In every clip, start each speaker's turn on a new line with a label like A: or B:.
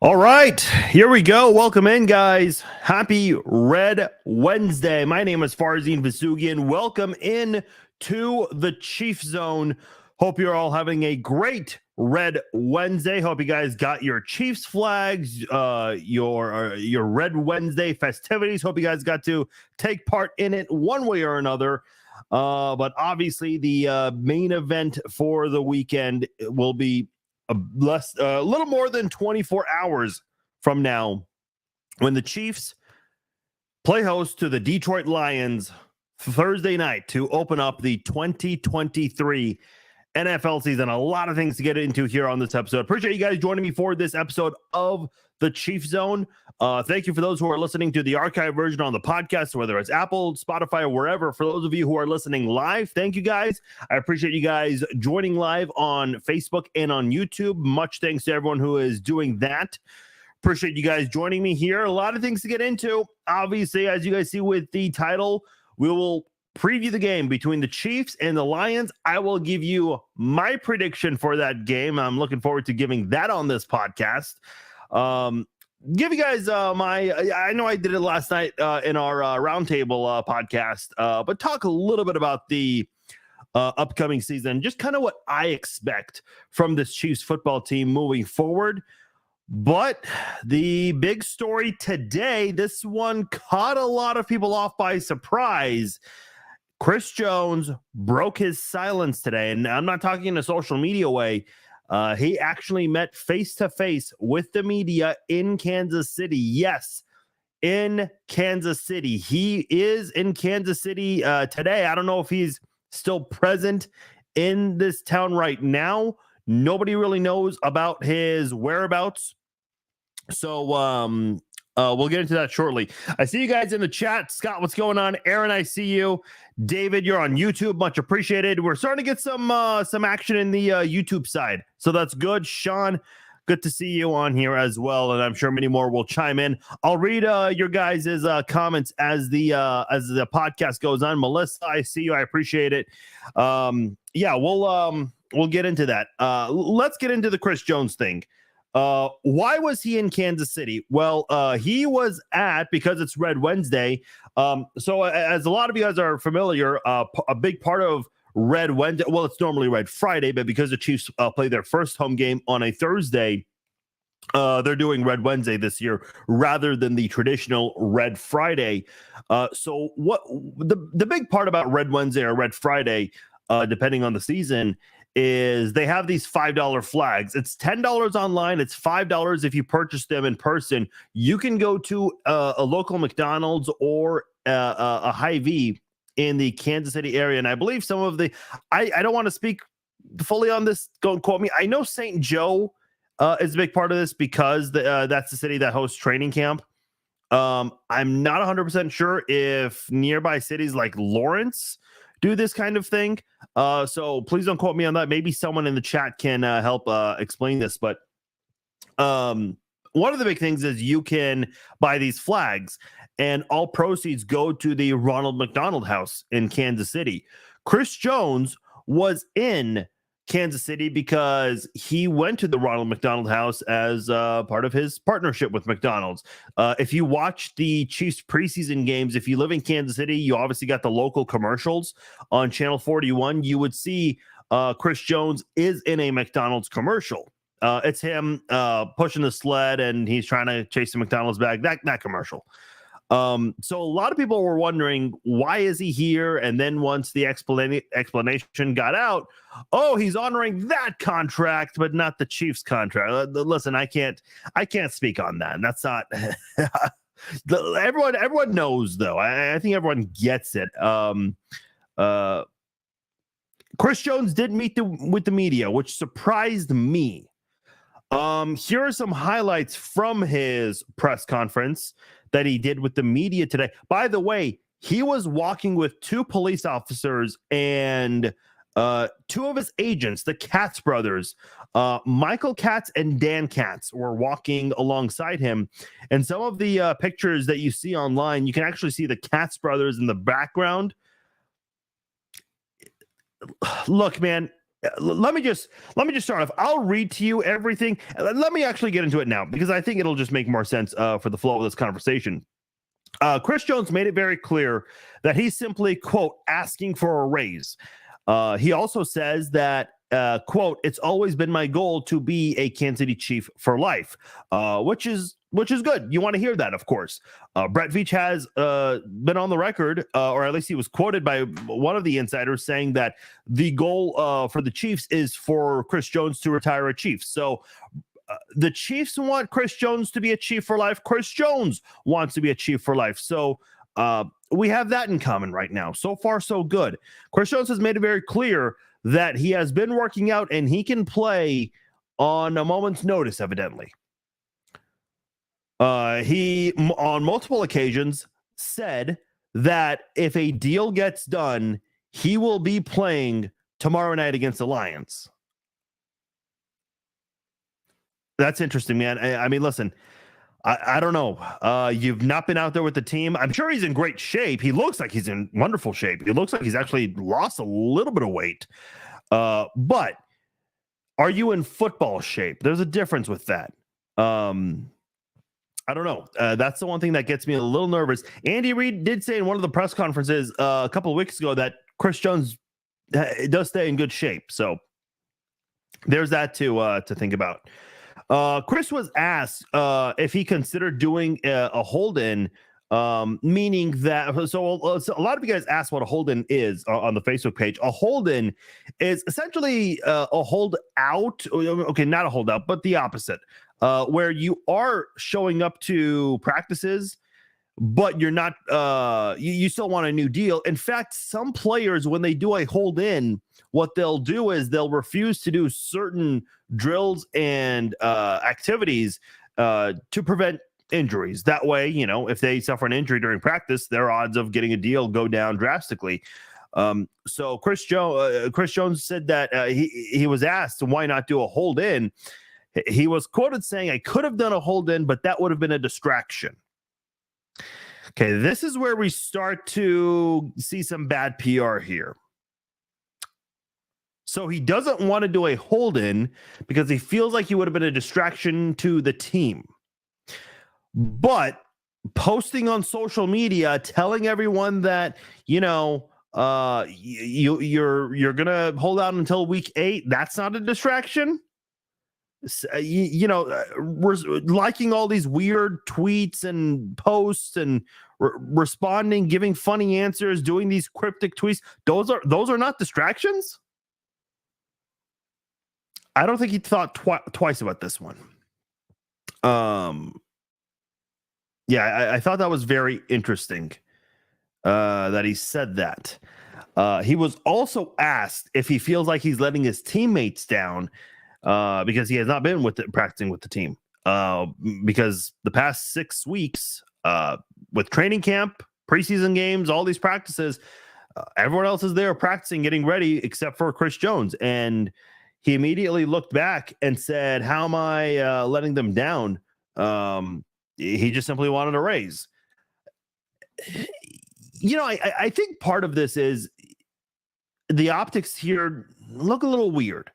A: All right, here we go. Welcome in, guys. Happy Red Wednesday. My name is Farzin Vasugian. Welcome in to the Chief Zone. Hope you're all having a great Red Wednesday. Hope you guys got your Chiefs flags, your Red Wednesday festivities. Hope you guys got to take part in it one way or another. But obviously, the main event for the weekend will be a little more than 24 hours from now when the Chiefs play host to the Detroit Lions Thursday night to open up the 2023 NFL season. A lot of things to get into here on this episode. Appreciate you guys joining me for this episode of the Chief Zone. Thank you for those who are listening to the archive version on the podcast, whether it's Apple, Spotify, or wherever. For those of you who are listening live, thank you guys. I appreciate you guys joining live on Facebook and on YouTube. Much thanks to everyone who is doing that. Appreciate you guys joining me here. A lot of things to get into. Obviously, as you guys see with the title, we will preview the game between the Chiefs and the Lions. I will give you my prediction for that game. I'm looking forward to giving that on this podcast. Give you guys I know I did it last night in our roundtable podcast, but talk a little bit about the upcoming season, just kind of what I expect from this Chiefs football team moving forward. But the big story today, this one caught a lot of people off by surprise. Chris Jones broke his silence today, and I'm not talking in a social media way. He actually met face-to-face with the media in Kansas City. Yes, in Kansas City. He is in Kansas City today. I don't know if he's still present in this town right now. Nobody really knows about his whereabouts. So we'll get into that shortly. I see you guys in the chat. Scott, what's going on? Aaron, I see you. David, you're on YouTube. Much appreciated. We're starting to get some action in the YouTube side, so that's good. Sean, good to see you on here as well, and I'm sure many more will chime in. I'll read your guys' comments as the podcast goes on. Melissa, I see you. I appreciate it. Yeah, we'll get into that. Let's get into the Chris Jones thing. Why was he in Kansas City? Well, he was because it's Red Wednesday. So as a lot of you guys are familiar, a big part of Red Wednesday, well, it's normally Red Friday, but because the Chiefs play their first home game on a Thursday, they're doing Red Wednesday this year rather than the traditional Red Friday. So what the big part about Red Wednesday or Red Friday, depending on the season, is they have these $5 flags. It's $10 online. It's $5 if you purchase them in person. You can go to a local McDonald's or a Hy-Vee in the Kansas City area. And I believe some of the, I don't want to speak fully on this. Don't quote me. I know St. Joe is a big part of this because that's the city that hosts training camp. I'm not 100% sure if nearby cities like Lawrence do this kind of thing. So please don't quote me on that. Maybe someone in the chat can help explain this. But one of the big things is you can buy these flags, and all proceeds go to the Ronald McDonald House in Kansas City. Chris Jones was in Kansas City because he went to the Ronald McDonald House as part of his partnership with McDonald's. If you watch the Chiefs preseason games, if you live in Kansas City, you obviously got the local commercials on Channel 41. You would see Chris Jones is in a McDonald's commercial. It's him pushing the sled and he's trying to chase the McDonald's bag, that commercial. So a lot of people were wondering, why is he here? And then once the explanation got out, oh, he's honoring that contract, but not the Chiefs contract. Listen, I can't speak on that. And that's not everyone knows though. I think everyone gets it. Chris Jones did meet with the media, which surprised me. Here are some highlights from his press conference that he did with the media today. By the way, he was walking with two police officers and two of his agents, the Katz brothers, Michael Katz and Dan Katz, were walking alongside him. And some of the pictures that you see online, you can actually see the Katz brothers in the background. Look, man, let me just start off. I'll read to you everything. Let me actually get into it now because I think it'll just make more sense for the flow of this conversation. Chris Jones made it very clear that he's simply, quote, asking for a raise. He also says that, quote, it's always been my goal to be a Kansas City Chief for life, which is good. You want to hear that, of course. Brett Veach has been on the record, or at least he was quoted by one of the insiders saying that the goal for the Chiefs is for Chris Jones to retire a Chief. So the Chiefs want Chris Jones to be a Chief for life. Chris Jones wants to be a Chief for life. So we have that in common right now. So far, so good. Chris Jones has made it very clear that he has been working out and he can play on a moment's notice, evidently. He, on multiple occasions, said that if a deal gets done, he will be playing tomorrow night against the Lions. That's interesting, man. I mean, listen, I don't know. You've not been out there with the team. I'm sure he's in great shape. He looks like he's in wonderful shape. He looks like he's actually lost a little bit of weight. But are you in football shape? There's a difference with that. I don't know. That's the one thing that gets me a little nervous. Andy Reid did say in one of the press conferences a couple of weeks ago that Chris Jones does stay in good shape. So there's that to think about. Chris was asked if he considered doing a hold-in, meaning that, so a lot of you guys asked what a hold-in is on the Facebook page. A hold-in is essentially a hold out. Okay, not a holdout, but the opposite, where you are showing up to practices, but you're not, you still want a new deal. In fact, some players, when they do a hold-in, what they'll do is they'll refuse to do certain drills and activities to prevent injuries. That way, you know, if they suffer an injury during practice, their odds of getting a deal go down drastically. So Chris Jones said that he was asked why not do a hold-in. He was quoted saying, "I could have done a hold-in, but that would have been a distraction." Okay, this is where we start to see some bad PR here. So he doesn't want to do a hold-in because he feels like he would have been a distraction to the team. But posting on social media, telling everyone that, you know, you're gonna hold out until week 8, that's not a distraction. Liking all these weird tweets and posts and responding, giving funny answers, doing these cryptic tweets, those are not distractions. I don't think he thought twice about this one. Yeah, I thought that was very interesting that he said that. He was also asked if he feels like he's letting his teammates down because he has not been practicing with the team. Because the past 6 weeks with training camp, preseason games, all these practices, everyone else is there practicing, getting ready, except for Chris Jones. And he immediately looked back and said, "How am I letting them down?" He just simply wanted a raise. You know, I think part of this is the optics here look a little weird.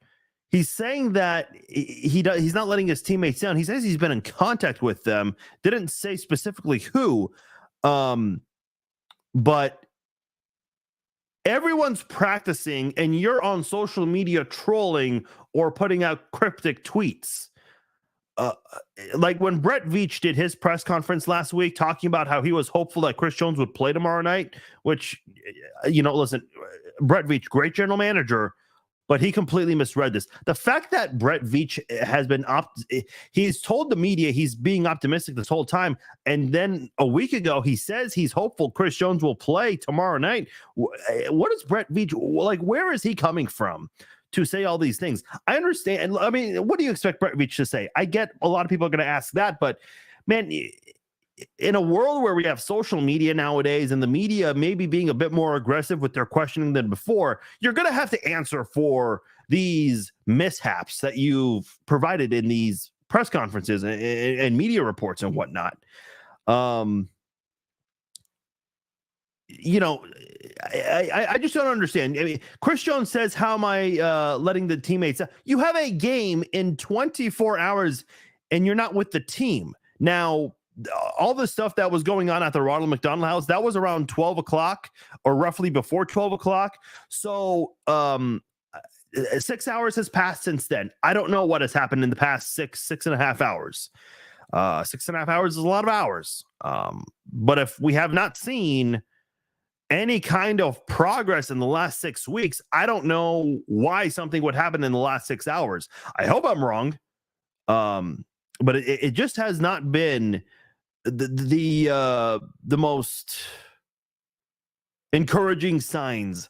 A: He's saying that he's not letting his teammates down. He says he's been in contact with them. Didn't say specifically who, but everyone's practicing and you're on social media trolling or putting out cryptic tweets. Like when Brett Veach did his press conference last week talking about how he was hopeful that Chris Jones would play tomorrow night, which, you know, listen, Brett Veach, great general manager, but he completely misread this. The fact that Brett Veach has been he's told the media he's being optimistic this whole time, and then a week ago he says he's hopeful Chris Jones will play tomorrow night. What is Brett Veach like? Where is he coming from to say all these things? I understand. I mean, what do you expect Brett Veach to say? I get a lot of people are going to ask that, but man, in a world where we have social media nowadays and the media maybe being a bit more aggressive with their questioning than before, you're going to have to answer for these mishaps that you've provided in these press conferences and media reports and whatnot. you know, I just don't understand. I mean, Chris Jones says, how am I letting the teammates? You have a game in 24 hours and you're not with the team. Now, all the stuff that was going on at the Ronald McDonald House, that was around 12 o'clock or roughly before 12 o'clock. So 6 hours has passed since then. I don't know what has happened in the past 6.5 hours. 6.5 hours is a lot of hours. But if we have not seen any kind of progress in the last 6 weeks, I don't know why something would happen in the last 6 hours. I hope I'm wrong. But it just has not been the most encouraging signs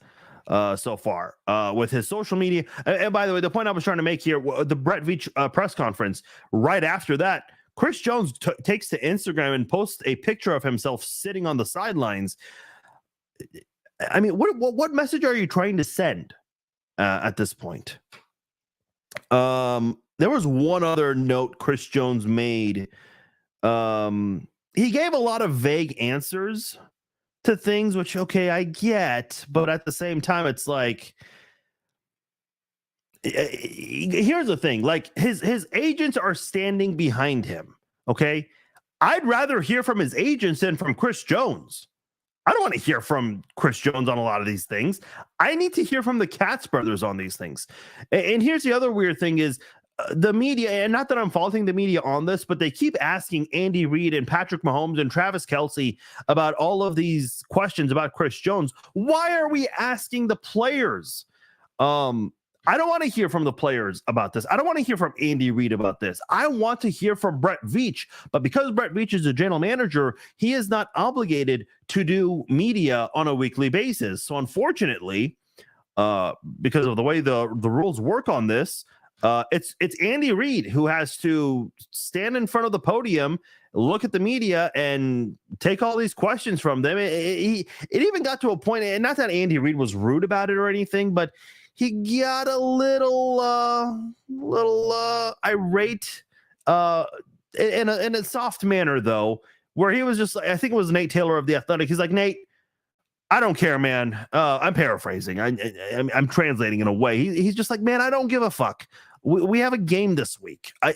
A: so far with his social media. And by the way, the point I was trying to make here, the Brett Veach press conference, right after that, Chris Jones takes to Instagram and posts a picture of himself sitting on the sidelines. I mean, what message are you trying to send at this point? There was one other note Chris Jones made. He gave a lot of vague answers to things, which, okay, I get, but at the same time, it's like, here's the thing, like his agents are standing behind him. Okay. I'd rather hear from his agents than from Chris Jones. I don't want to hear from Chris Jones on a lot of these things. I need to hear from the Katz brothers on these things. And here's the other weird thing is the media, and not that I'm faulting the media on this, but they keep asking Andy Reid and Patrick Mahomes and Travis Kelce about all of these questions about Chris Jones. Why are we asking the players? I don't want to hear from the players about this. I don't want to hear from Andy Reid about this. I want to hear from Brett Veach. But because Brett Veach is a general manager, he is not obligated to do media on a weekly basis. So unfortunately, because of the way the rules work on this, it's Andy Reid who has to stand in front of the podium, look at the media, and take all these questions from them. It even got to a point, and not that Andy Reid was rude about it or anything, but he got a little irate in a soft manner, though, where he was just like, I think it was Nate Taylor of The Athletic. He's like, Nate, I don't care, man. I'm paraphrasing. I'm translating in a way. He's just like, man, I don't give a fuck. We have a game this week. I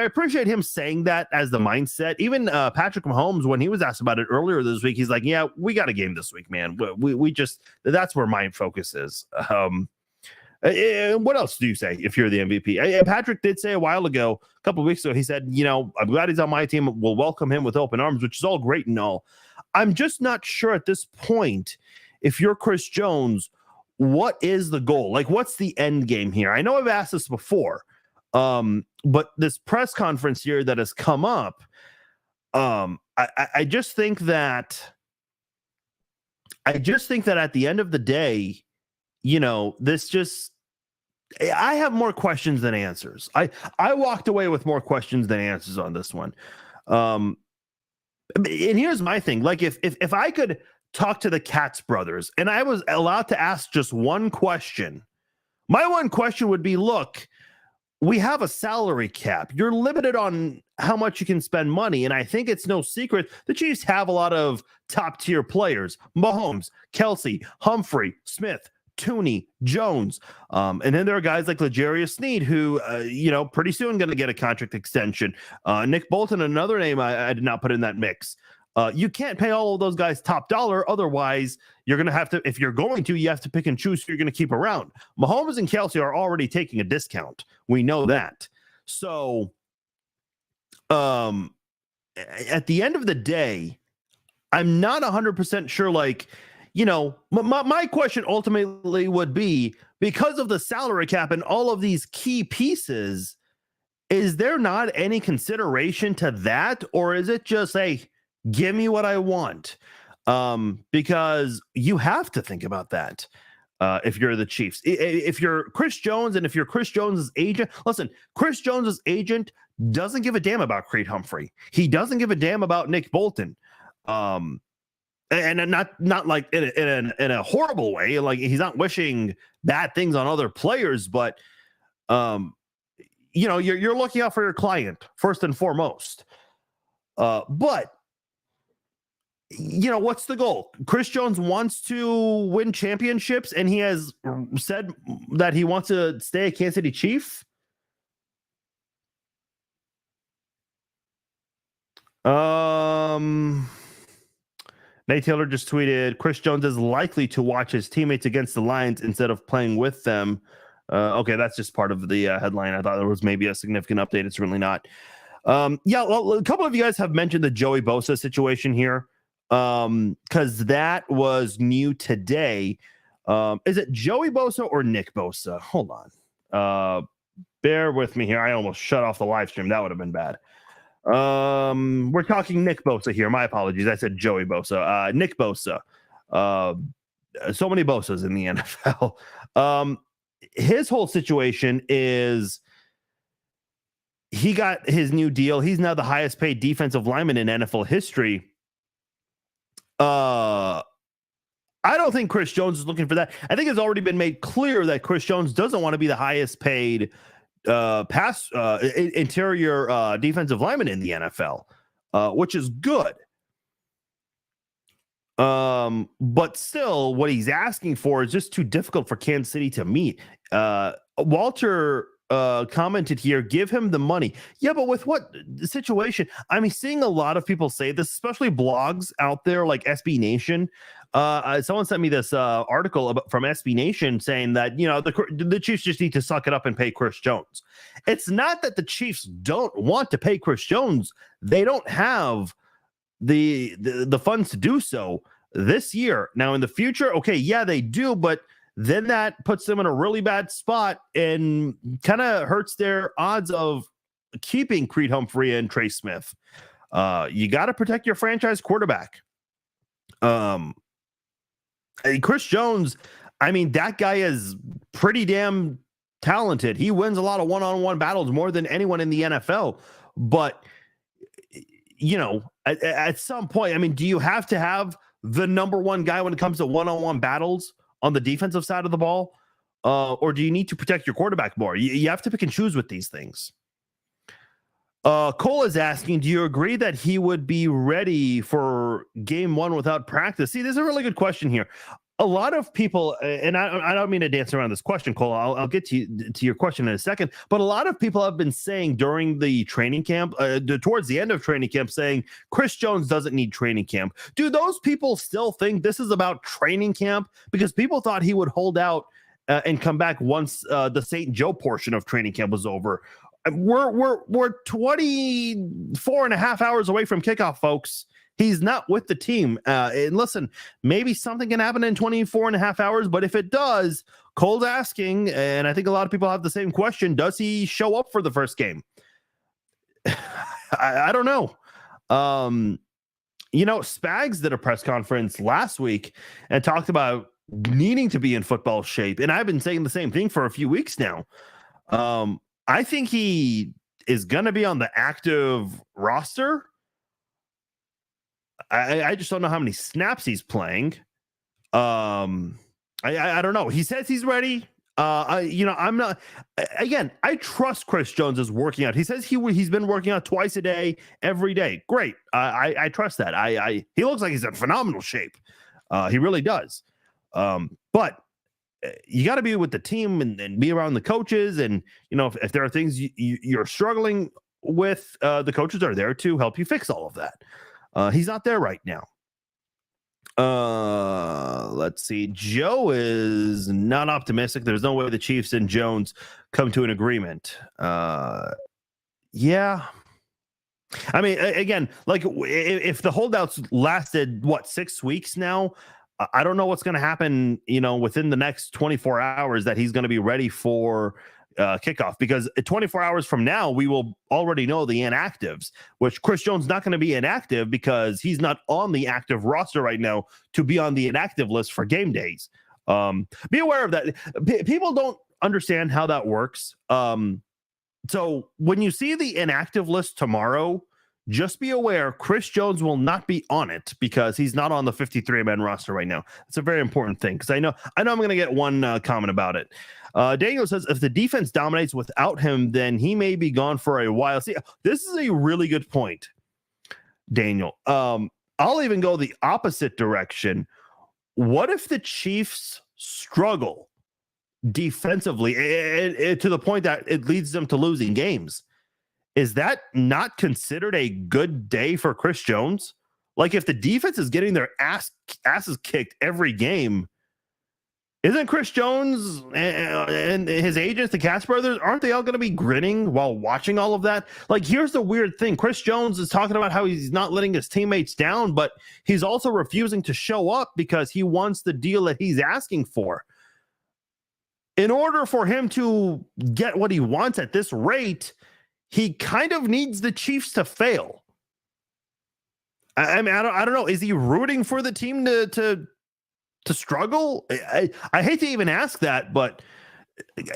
A: appreciate him saying that as the mindset. Even Patrick Mahomes, when he was asked about it earlier this week, he's like, yeah, we got a game this week, man. We just, that's where my focus is. What else do you say if you're the MVP? Patrick did say a while ago, a couple of weeks ago, he said, you know, I'm glad he's on my team. We'll welcome him with open arms, which is all great and all. I'm just not sure at this point, if you're Chris Jones, what is the goal? Like, what's the end game here? I know I've asked this before, but this press conference here that has come up, I just think that at the end of the day, you know, this just, I have more questions than answers. I walked away with more questions than answers on this one. And here's my thing. Like, if I could talk to the Katz brothers and I was allowed to ask just one question, my one question would be, look, we have a salary cap. You're limited on how much you can spend money. And I think it's no secret the Chiefs have a lot of top tier players: Mahomes, Kelce, Humphrey, Smith, Tooney, Jones. And then there are guys like L'Jarius Sneed who, pretty soon going to get a contract extension. Nick Bolton, another name I did not put in that mix. You can't pay all of those guys top dollar. Otherwise, you're going to have to, if you're going to, you have to pick and choose who you're going to keep around. Mahomes and Kelce are already taking a discount. We know that. So, at the end of the day, I'm not 100% sure, like, you know, my question ultimately would be, because of the salary cap and all of these key pieces, is there not any consideration to that? Or is it just, hey, give me what I want? Because you have to think about that. If you're the Chiefs, if you're Chris Jones, and if you're Chris Jones's agent, listen, Chris Jones's agent doesn't give a damn about Creed Humphrey. He doesn't give a damn about Nick Bolton. And not like in a horrible way. Like, he's not wishing bad things on other players, but you're looking out for your client first and foremost. But what's the goal? Chris Jones wants to win championships, and he has said that he wants to stay a Kansas City Chief. Nate Taylor just tweeted, Chris Jones is likely to watch his teammates against the Lions instead of playing with them. Okay, that's just part of the headline. I thought there was maybe a significant update. It's really not. Well, a couple of you guys have mentioned the Joey Bosa situation here, because that was new today. Is it Joey Bosa or Nick Bosa? Hold on. Bear with me here. I almost shut off the live stream. That would have been bad. We're talking Nick Bosa here. My apologies. I said Joey Bosa. Nick Bosa. So many Bosas in the NFL. His whole situation is he got his new deal. He's now the highest paid defensive lineman in NFL history. I don't think Chris Jones is looking for that. I think it's already been made clear that Chris Jones doesn't want to be the highest paid interior defensive lineman in the NFL, which is good. But still, what he's asking for is just too difficult for Kansas City to meet. Walter commented here, give him the money. Yeah, but with what situation? I'm seeing a lot of people say this, especially blogs out there like SB Nation. Someone sent me this article from SB Nation saying that, the Chiefs just need to suck it up and pay Chris Jones. It's not that the Chiefs don't want to pay Chris Jones. They don't have the funds to do so this year. Now in the future, okay, yeah, they do, but then that puts them in a really bad spot and kind of hurts their odds of keeping Creed Humphrey and Trey Smith. You got to protect your franchise quarterback. Chris Jones, that guy is pretty damn talented. He wins a lot of one-on-one battles more than anyone in the NFL. But, at some point, do you have to have the number one guy when it comes to one-on-one battles on the defensive side of the ball? Or do you need to protect your quarterback more? You have to pick and choose with these things. Cole is asking, do you agree that he would be ready for game one without practice? See, this is a really good question here. A lot of people, and I don't mean to dance around this question, Cole. I'll get to your question in a second. But a lot of people have been saying during the training camp, towards the end of training camp, saying Chris Jones doesn't need training camp. Do those people still think this is about training camp? Because people thought he would hold out and come back once the St. Joe portion of training camp was over. We're 24 and a half hours away from kickoff, folks. He's not with the team. And listen, maybe something can happen in 24 and a half hours, but if it does, Cole's asking, and I think a lot of people have the same question, does he show up for the first game? I don't know. Spags did a press conference last week and talked about needing to be in football shape. And I've been saying the same thing for a few weeks now. I think he is going to be on the active roster. I just don't know how many snaps he's playing. I don't know. He says he's ready. I'm not. Again, I trust Chris Jones is working out. He says he's been working out twice a day, every day. Great. I trust that. He looks like he's in phenomenal shape. He really does. But you got to be with the team and be around the coaches. And, if there are things you're struggling with, the coaches are there to help you fix all of that. He's not there right now. Let's see. Joe is not optimistic. There's no way the Chiefs and Jones come to an agreement. Yeah. Again, like if the holdouts lasted 6 weeks now, I don't know what's going to happen, within the next 24 hours that he's going to be ready for kickoff, because 24 hours from now, we will already know the inactives, which Chris Jones not going to be inactive because he's not on the active roster right now to be on the inactive list for game days. Be aware of that. People don't understand how that works. So when you see the inactive list tomorrow, just be aware Chris Jones will not be on it because he's not on the 53-man roster right now. It's a very important thing because I know I'm going to get one comment about it. Daniel says if the defense dominates without him, then he may be gone for a while. See, this is a really good point, Daniel. I'll even go the opposite direction. What if the Chiefs struggle defensively to the point that it leads them to losing games? Is that not considered a good day for Chris Jones? Like, if the defense is getting their asses kicked every game, isn't Chris Jones and his agents, the Katz brothers, aren't they all going to be grinning while watching all of that? Like, here's the weird thing. Chris Jones is talking about how he's not letting his teammates down, but he's also refusing to show up because he wants the deal that he's asking for. In order for him to get what he wants at this rate, he kind of needs the Chiefs to fail. I mean, I don't know. Is he rooting for the team to struggle? I hate to even ask that, but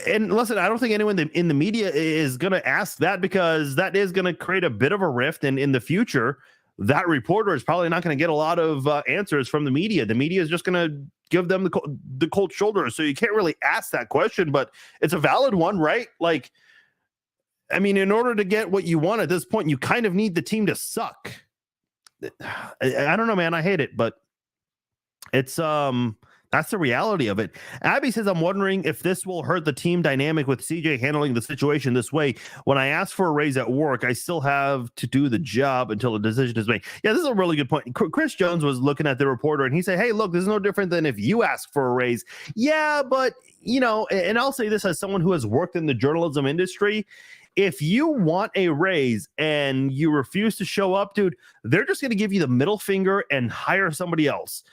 A: and listen, I don't think anyone in the media is going to ask that, because that is going to create a bit of a rift, and in the future, that reporter is probably not going to get a lot of answers from the media. The media is just going to give them the cold shoulder, so you can't really ask that question, but it's a valid one, right? Like, I mean, in order to get what you want at this point, you kind of need the team to suck. I don't know, man. I hate it, but it's that's the reality of it. Abby says, I'm wondering if this will hurt the team dynamic with CJ handling the situation this way. When I ask for a raise at work, I still have to do the job until a decision is made. Yeah, this is a really good point. Chris Jones was looking at the reporter and he said, hey, look, this is no different than if you ask for a raise. Yeah, but, you know, and I'll say this as someone who has worked in the journalism industry. If you want a raise and you refuse to show up, dude, they're just going to give you the middle finger and hire somebody else.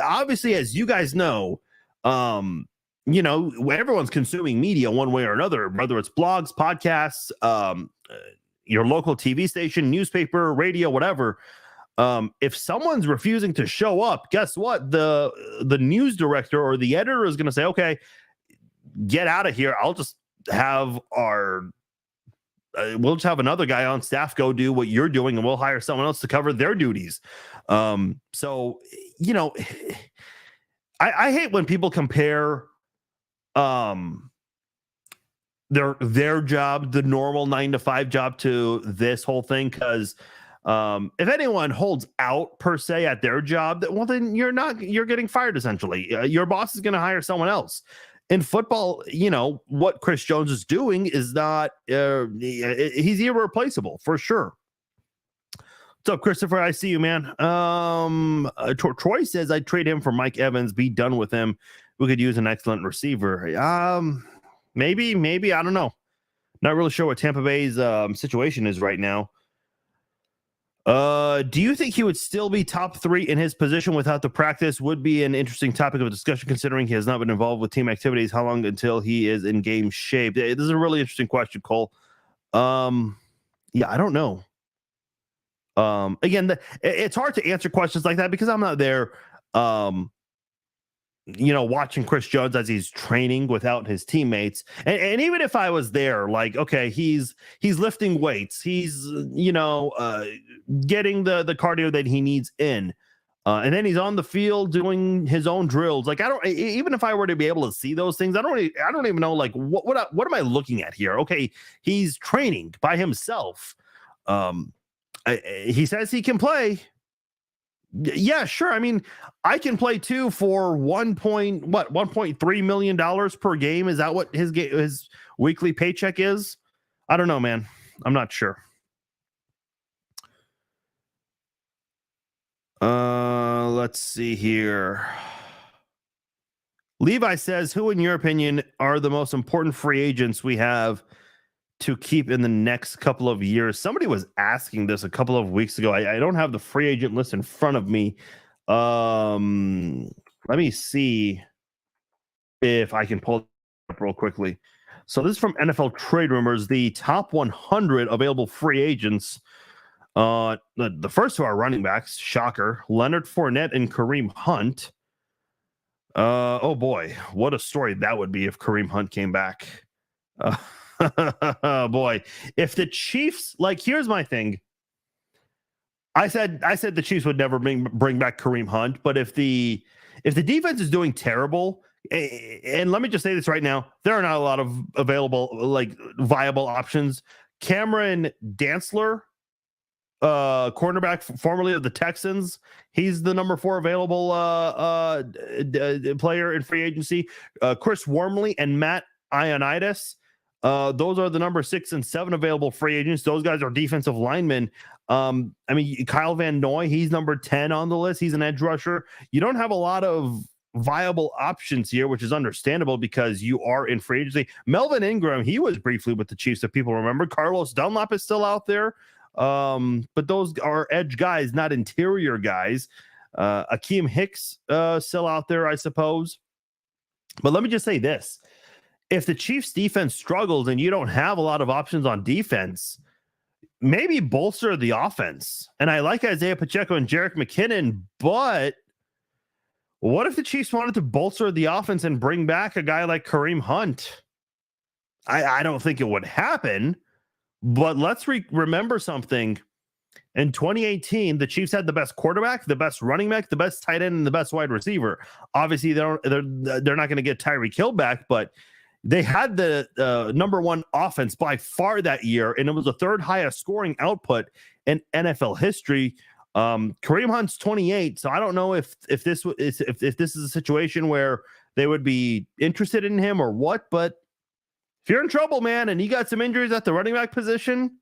A: Obviously, as you guys know, you know, everyone's consuming media one way or another, whether it's blogs, podcasts, your local TV station, newspaper, radio, whatever. If someone's refusing to show up, guess what? The news director or the editor is going to say, okay, get out of here. I'll just have we'll just have another guy on staff go do what you're doing, and we'll hire someone else to cover their duties. So, you know, I hate when people compare their job, the normal 9-to-5 job, to this whole thing, because if anyone holds out per se at their job, well, then you're getting fired essentially. Your boss is going to hire someone else. In football, you know, what Chris Jones is doing is not, he's irreplaceable for sure. What's up, Christopher? I see you, man. Troy says I'd trade him for Mike Evans, be done with him. We could use an excellent receiver. Maybe, I don't know. Not really sure what Tampa Bay's situation is right now. Do you think he would still be top 3 in his position without the practice? Would be an interesting topic of discussion, considering he has not been involved with team activities. How long until he is in game shape? This is a really interesting question, Cole. Yeah, I don't know. Again, it's hard to answer questions like that because I'm not there. You know, watching Chris Jones as he's training without his teammates. And even if I was there, like, okay, he's lifting weights, he's, you know, getting the cardio that he needs in. And then he's on the field doing his own drills. Like, even if I were to be able to see those things, I don't even know, like, what am I looking at here? Okay, he's training by himself. He says he can play. Yeah, sure. I mean, I can play too for $1.3 million per game. Is that what his weekly paycheck is? I don't know, man. I'm not sure. Let's see here. Levi says, who, in your opinion, are the most important free agents we have to keep in the next couple of years? Somebody was asking this a couple of weeks ago. I don't have the free agent list in front of me. Let me see if I can pull it up real quickly. So this is from NFL Trade Rumors, the top 100 available free agents. The first 2 are running backs. Shocker. Leonard Fournette and Kareem Hunt. Oh boy, what a story that would be if Kareem Hunt came back. Boy, if the Chiefs, like, here's my thing. I said the Chiefs would never bring back Kareem Hunt, but if the defense is doing terrible, and let me just say this right now, there are not a lot of available, like, viable options. Cameron Dantzler cornerback formerly of the Texans. He's the number 4 available player in free agency. Chris Wormley and Matt Ioannidis. Those are the number 6 and 7 available free agents. Those guys are defensive linemen. I mean, Kyle Van Noy, he's number 10 on the list. He's an edge rusher. You don't have a lot of viable options here, which is understandable because you are in free agency. Melvin Ingram, he was briefly with the Chiefs, if people remember. Carlos Dunlap is still out there. But those are edge guys, not interior guys. Akeem Hicks still out there, I suppose. But let me just say this. If the Chiefs defense struggles and you don't have a lot of options on defense, maybe bolster the offense. And I like Isaiah Pacheco and Jerick McKinnon, but what if the Chiefs wanted to bolster the offense and bring back a guy like Kareem Hunt? I don't think it would happen, but let's remember something. In 2018, the Chiefs had the best quarterback, the best running back, the best tight end, and the best wide receiver. Obviously, they're not going to get Tyreek Hill back, but they had the number 1 offense by far that year, and it was the 3rd highest scoring output in NFL history. Kareem Hunt's 28, so I don't know if this is a situation where they would be interested in him or what. But if you're in trouble, man, and you got some injuries at the running back position,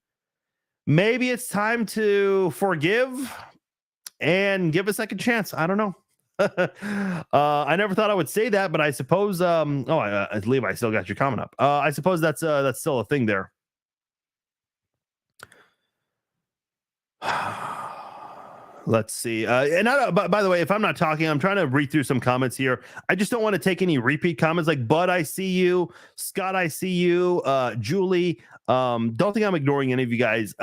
A: maybe it's time to forgive and give a second chance. I don't know. I never thought I would say that, but I suppose. Levi, still got your comment up. I suppose that's still a thing there. Let's see. And by the way, if I'm not talking, I'm trying to read through some comments here. I just don't want to take any repeat comments like Bud, I see you. Scott, I see you. Julie. Don't think I'm ignoring any of you guys.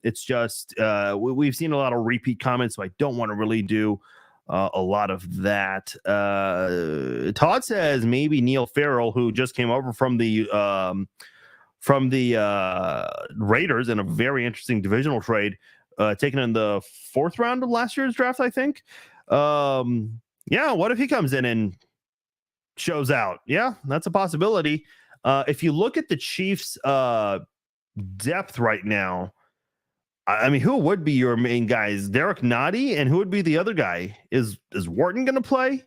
A: It's just we've seen a lot of repeat comments, so I don't want to really do a lot of that. Todd says maybe Neil Farrell, who just came over from the Raiders in a very interesting divisional trade, taken in the 4th round of last year's draft, I think. Yeah, what if he comes in and shows out? Yeah, that's a possibility. If you look at the Chiefs' depth right now, I mean, who would be your main guys? Derek Nottie, and who would be the other guy? Is Wharton going to play?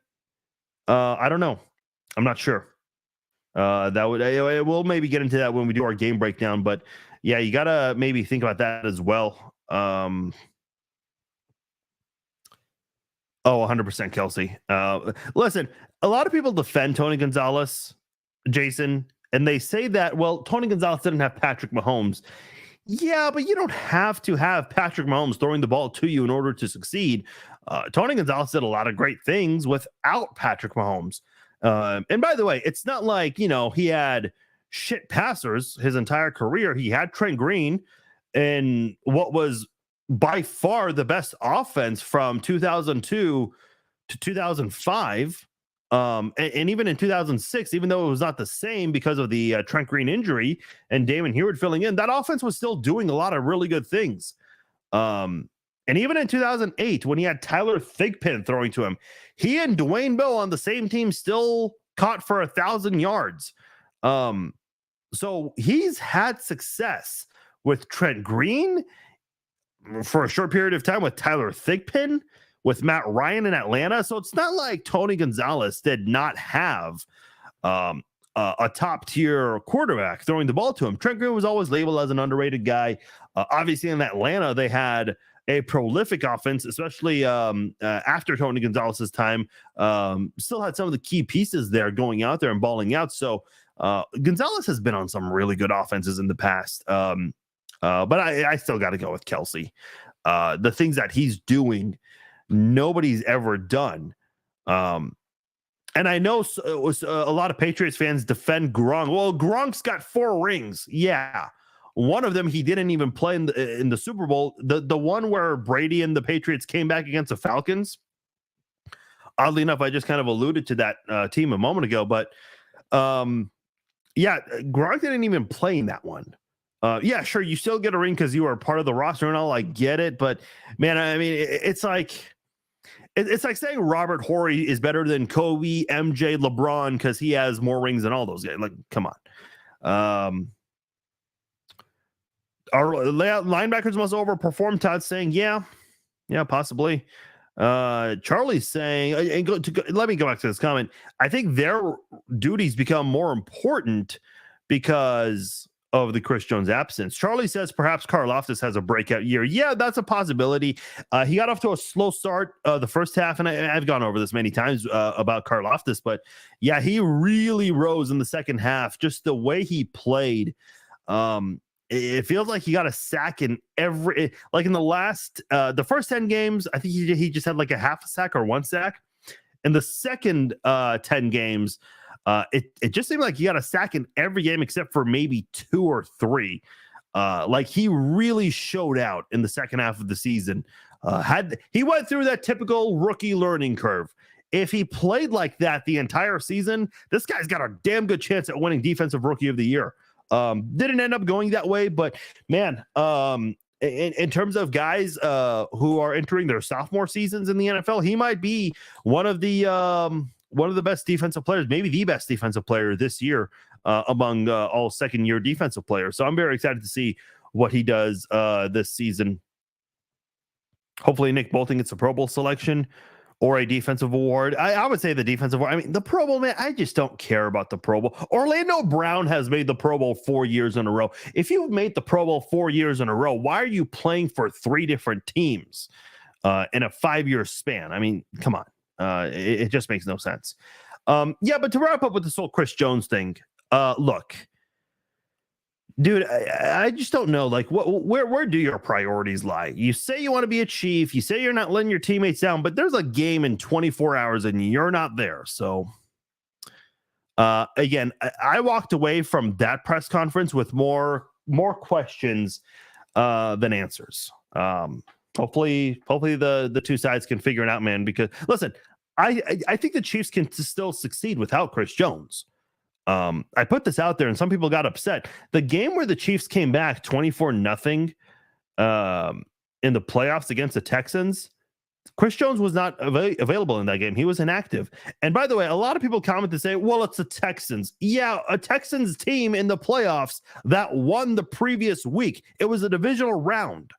A: I don't know. I'm not sure. We'll maybe get into that when we do our game breakdown. But yeah, you gotta maybe think about that as well. 100% Kelsey. Listen, a lot of people defend Tony Gonzalez, Jason, and they say that, well, Tony Gonzalez didn't have Patrick Mahomes. Yeah, but you don't have to have Patrick Mahomes throwing the ball to you in order to succeed. Tony Gonzalez did a lot of great things without Patrick Mahomes. And by the way, it's not like, he had shit passers his entire career. He had Trent Green and what was by far the best offense from 2002 to 2005. And even in 2006, even though it was not the same because of the Trent Green injury and Damon Huard filling in, that offense was still doing a lot of really good things. And even in 2008, when he had Tyler Thigpen throwing to him, he and Dwayne Bill on the same team still caught for 1,000 yards. So he's had success with Trent Green for a short period of time, with Tyler Thigpen, with Matt Ryan in Atlanta. So it's not like Tony Gonzalez did not have a top tier quarterback throwing the ball to him. Trent Green was always labeled as an underrated guy. Obviously in Atlanta, they had a prolific offense, especially after Tony Gonzalez's time. Still had some of the key pieces there going out there and balling out. So Gonzalez has been on some really good offenses in the past. But I still got to go with Kelsey. The things that he's doing, nobody's ever done. And I know a lot of Patriots fans defend Gronk. Well, Gronk's got 4 rings. Yeah. One of them he didn't even play in the Super Bowl. The one where Brady and the Patriots came back against the Falcons. Oddly enough, I just kind of alluded to that team a moment ago. But yeah, Gronk didn't even play in that one. Yeah, sure, you still get a ring because you are part of the roster and all. I get it, but man, I mean, it's like saying Robert Horry is better than Kobe, MJ, LeBron because he has more rings than all those guys. Like, come on. our linebackers must overperform. Todd's saying, yeah, possibly. Charlie's saying, let me go back to this comment. I think their duties become more important because of the Chris Jones absence. Charlie says perhaps Karlaftis has a breakout year. Yeah, that's a possibility. He got off to a slow start the first half, and I've gone over this many times about Karlaftis, but yeah, he really rose in the second half. Just the way he played. It feels like he got a sack in every, like in the first 10 games, I think he just had like a half a sack or one sack. In the second 10 games, it just seemed like he got a sack in every game except for maybe 2 or 3. Like he really showed out in the second half of the season. He went through that typical rookie learning curve. If he played like that the entire season, this guy's got a damn good chance at winning Defensive Rookie of the Year. Didn't end up going that way, but man, in terms of guys who are entering their sophomore seasons in the NFL, he might be one of the best defensive players, maybe the best defensive player this year among all second-year defensive players. So I'm very excited to see what he does this season. Hopefully Nick Bolton gets a Pro Bowl selection or a defensive award. I would say the defensive award. I mean, the Pro Bowl, man, I just don't care about the Pro Bowl. Orlando Brown has made the Pro Bowl 4 years in a row. If you've made the Pro Bowl 4 years in a row, why are you playing for 3 different teams in a 5-year span? I mean, come on. It just makes no sense. Yeah, but to wrap up with this whole Chris Jones thing, look, dude, I just don't know. Like, where do your priorities lie? You say you want to be a Chief. You say you're not letting your teammates down, but there's a game in 24 hours and you're not there. So, again, I walked away from that press conference with more questions than answers. Hopefully the two sides can figure it out, man. Because listen, I think the Chiefs can still succeed without Chris Jones. I put this out there and some people got upset. The game where the Chiefs came back 24-0 in the playoffs against the Texans, Chris Jones was not available in that game. He was inactive. And by the way, a lot of people comment to say, well, it's the Texans. Yeah, a Texans team in the playoffs that won the previous week. It was a divisional round.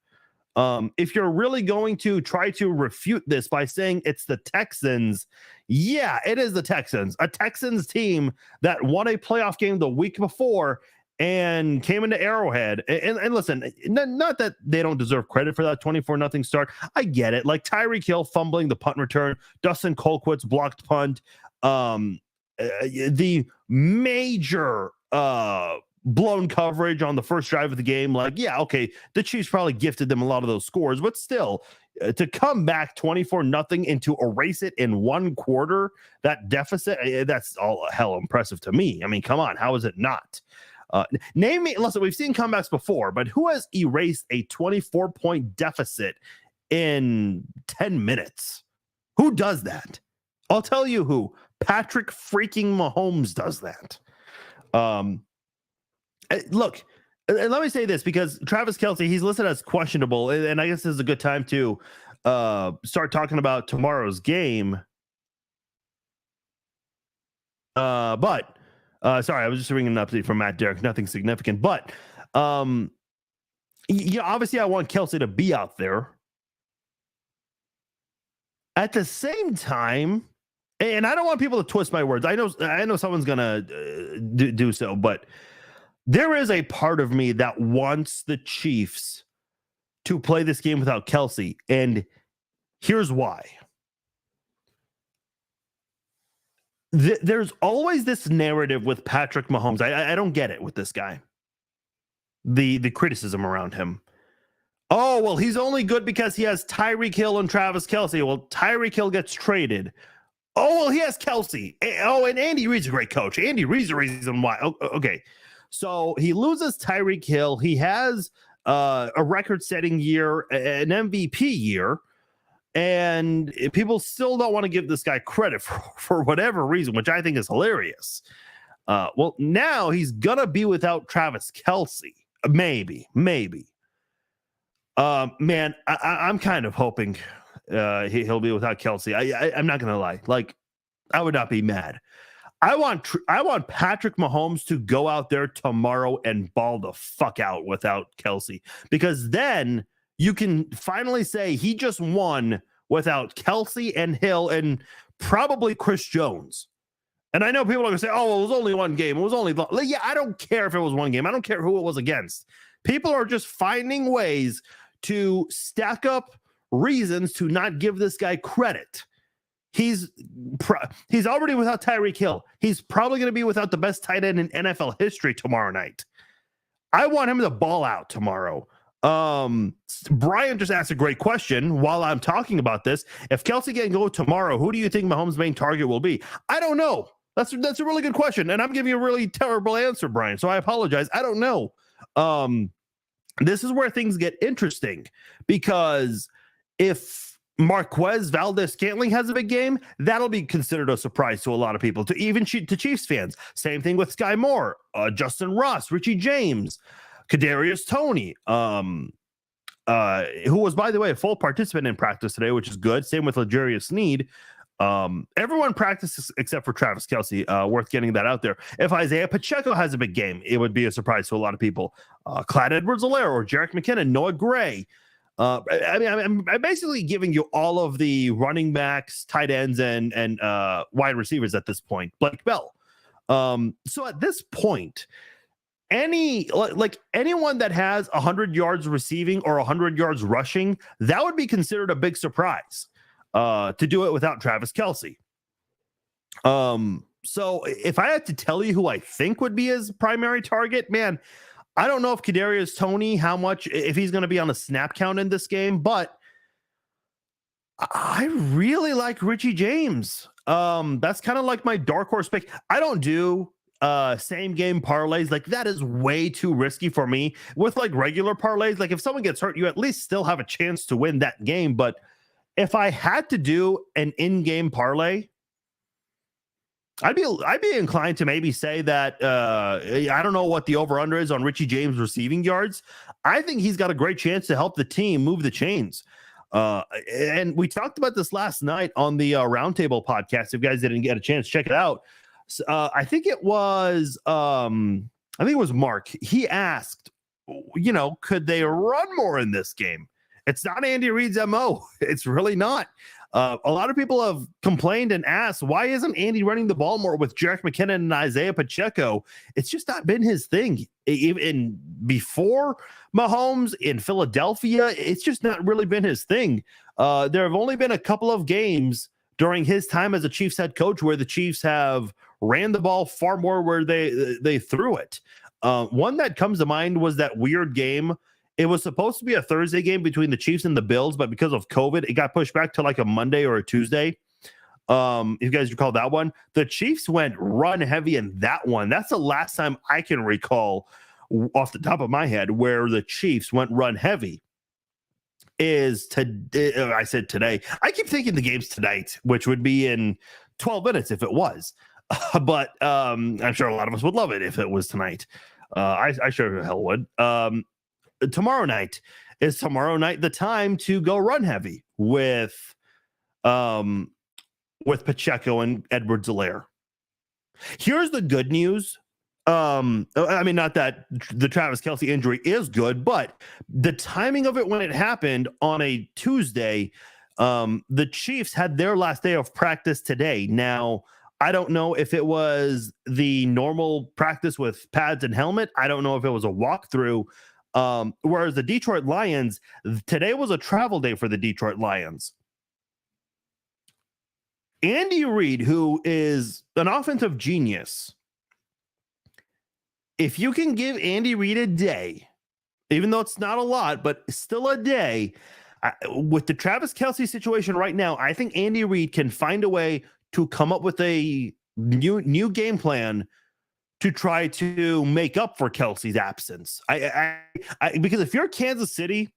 A: If you're really going to try to refute this by saying it's the Texans, yeah, it is the Texans, a Texans team that won a playoff game the week before and came into Arrowhead. And listen, not that they don't deserve credit for that 24-0 start. I get it. Like Tyreek Hill fumbling the punt return, Dustin Colquitt's blocked punt, the major blown coverage on the first drive of the game. Like, yeah, okay, the Chiefs probably gifted them a lot of those scores, but still, to come back 24-0 and to erase it in one quarter, that deficit, that's all hell impressive to me. I mean, come on, how is it not? Name me, listen, we've seen comebacks before, but who has erased a 24-point deficit in 10 minutes? Who does that? I'll tell you who. Patrick freaking Mahomes does that. Look, let me say this, because Travis Kelce, he's listed as questionable, and I guess this is a good time to start talking about tomorrow's game. But sorry, I was just reading an update from Matt Derrick, nothing significant. But yeah, obviously I want Kelce to be out there. At the same time, and I don't want people to twist my words. I know someone's gonna do so, but there is a part of me that wants the Chiefs to play this game without Kelce, and here's why. There's always this narrative with Patrick Mahomes. I don't get it with this guy. The criticism around him. Oh, well, he's only good because he has Tyreek Hill and Travis Kelce. Well, Tyreek Hill gets traded. Oh, well, he has Kelce. Oh, and Andy Reid's a great coach. Andy Reid's the reason why. Okay. So he loses Tyreek Hill. He has a record-setting year, an MVP year, and people still don't want to give this guy credit for whatever reason, which I think is hilarious. Well, now he's going to be without Travis Kelce. Maybe. Man, I'm kind of hoping he'll be without Kelce. I'm not going to lie. Like, I would not be mad. I want Patrick Mahomes to go out there tomorrow and ball the fuck out without Kelce, because then you can finally say he just won without Kelce and Hill and probably Chris Jones. And I know people are going to say, oh, well, it was only one game. It was only, yeah, I don't care if it was one game. I don't care who it was against. People are just finding ways to stack up reasons to not give this guy credit. He's already without Tyreek Hill. He's probably going to be without the best tight end in NFL history tomorrow night. I want him to ball out tomorrow. Brian just asked a great question while I'm talking about this. If Kelce can go tomorrow, who do you think Mahomes' main target will be? I don't know. That's a really good question, and I'm giving you a really terrible answer, Brian, so I apologize. I don't know. This is where things get interesting, because if Marquez Valdes-Scantling has a big game, that'll be considered a surprise to a lot of people, to Chiefs fans. Same thing with Sky Moore, Justin Ross, Richie James, Kadarius Toney, who was, by the way, a full participant in practice today, which is good. Same with L'Jarius Sneed. Everyone practices except for Travis Kelce. Worth getting that out there. If Isaiah Pacheco has a big game, it would be a surprise to a lot of people. Clyde Edwards-Helaire or Jerick McKinnon, Noah Gray. I'm basically giving you all of the running backs, tight ends, and wide receivers at this point. Blake Bell. So at this point, anyone that has 100 yards receiving or 100 yards rushing, that would be considered a big surprise. To do it without Travis Kelce. So if I had to tell you who I think would be his primary target, man, I don't know if Kadarius Toney, if he's going to be on a snap count in this game, but I really like Richie James. That's kind of like my dark horse pick. I don't do same game parlays. Like, that is way too risky for me. With like regular parlays, like if someone gets hurt, you at least still have a chance to win that game. But if I had to do an in-game parlay, I'd be inclined to maybe say that I don't know what the over-under is on Richie James receiving yards. I think he's got a great chance to help the team move the chains. And we talked about this last night on the Roundtable podcast. If you guys didn't get a chance, check it out. I think it was Mark. He asked, could they run more in this game? It's not Andy Reid's MO. It's really not. A lot of people have complained and asked, why isn't Andy running the ball more with Jerick McKinnon and Isaiah Pacheco? It's just not been his thing. Even before Mahomes in Philadelphia, it's just not really been his thing. There have only been a couple of games during his time as a Chiefs head coach where the Chiefs have ran the ball far more where they threw it. One that comes to mind was that weird game. It was supposed to be a Thursday game between the Chiefs and the Bills, but because of COVID, it got pushed back to like a Monday or a Tuesday. If you guys recall that one, the Chiefs went run heavy in that one. That's the last time I can recall off the top of my head where the Chiefs went run heavy. I said today. I keep thinking the game's tonight, which would be in 12 minutes if it was. But I'm sure a lot of us would love it if it was tonight. I sure the hell would. Tomorrow night is the time to go run heavy with Pacheco and Edwards-Helaire. Here's the good news. I mean, not that the Travis Kelce injury is good, but the timing of it when it happened on a Tuesday, the Chiefs had their last day of practice today. Now, I don't know if it was the normal practice with pads and helmet. I don't know if it was a walkthrough. Whereas the Detroit Lions, today was a travel day for the Detroit Lions. Andy Reid, who is an offensive genius, if you can give Andy Reid a day, even though it's not a lot, but still a day, with the Travis Kelce situation right now, I think Andy Reid can find a way to come up with a new game plan to try to make up for Kelce's absence. Because if you're Kansas City,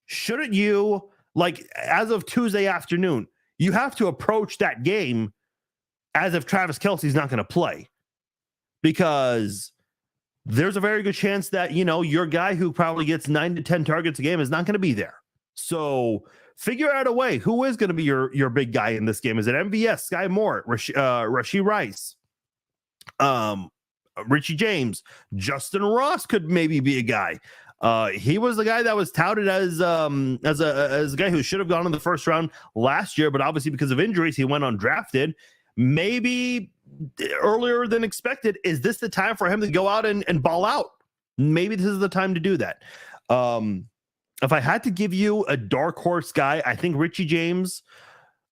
A: shouldn't you, like, as of Tuesday afternoon, you have to approach that game as if Travis Kelce's not going to play, because there's a very good chance that, your guy who probably gets 9 to 10 targets a game is not going to be there. So figure out a way. Who is going to be your big guy in this game? Is it MVS, Sky Moore, Rashee Rice? Richie James, Justin Ross could maybe be a guy. He was the guy that was touted as a guy who should have gone in the first round last year, but obviously because of injuries, he went undrafted. Maybe earlier than expected. Is this the time for him to go out and ball out? Maybe this is the time to do that. If I had to give you a dark horse guy, I think Richie James.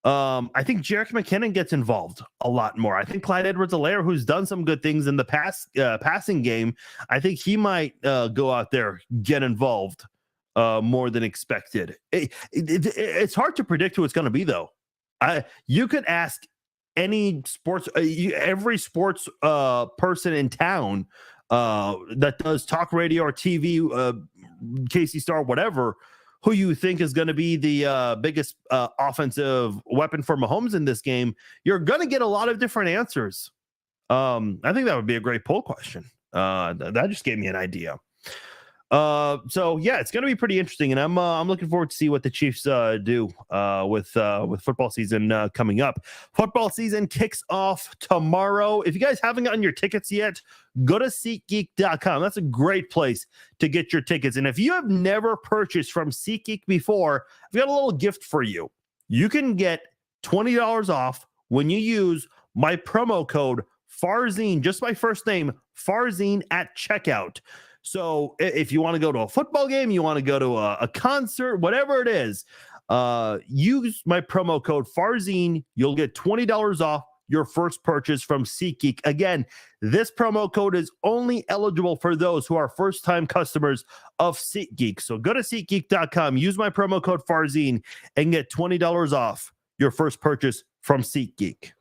A: I think Jerick McKinnon gets involved a lot more. I think Clyde Edwards-Helaire, who's done some good things in the passing game, I think he might go out there, get involved more than expected. It's hard to predict who it's going to be, though. You could ask any sports, every sports person in town that does talk radio or TV, Casey Star, whatever, who you think is going to be the biggest offensive weapon for Mahomes in this game, you're going to get a lot of different answers. I think that would be a great poll question. That just gave me an idea. So yeah, it's going to be pretty interesting, and I'm looking forward to see what the Chiefs do with football season coming up. Football season kicks off tomorrow. If you guys haven't gotten your tickets yet, go to SeatGeek.com. That's a great place to get your tickets. And if you have never purchased from SeatGeek before, I've got a little gift for you. You can get $20 off when you use my promo code Farzine, just my first name, Farzine, at checkout. So if you want to go to a football game, you want to go to a concert, whatever it is, use my promo code Farzine. You'll get $20 off your first purchase from SeatGeek. Again, this promo code is only eligible for those who are first-time customers of SeatGeek. So go to SeatGeek.com, use my promo code Farzine, and get $20 off your first purchase from SeatGeek.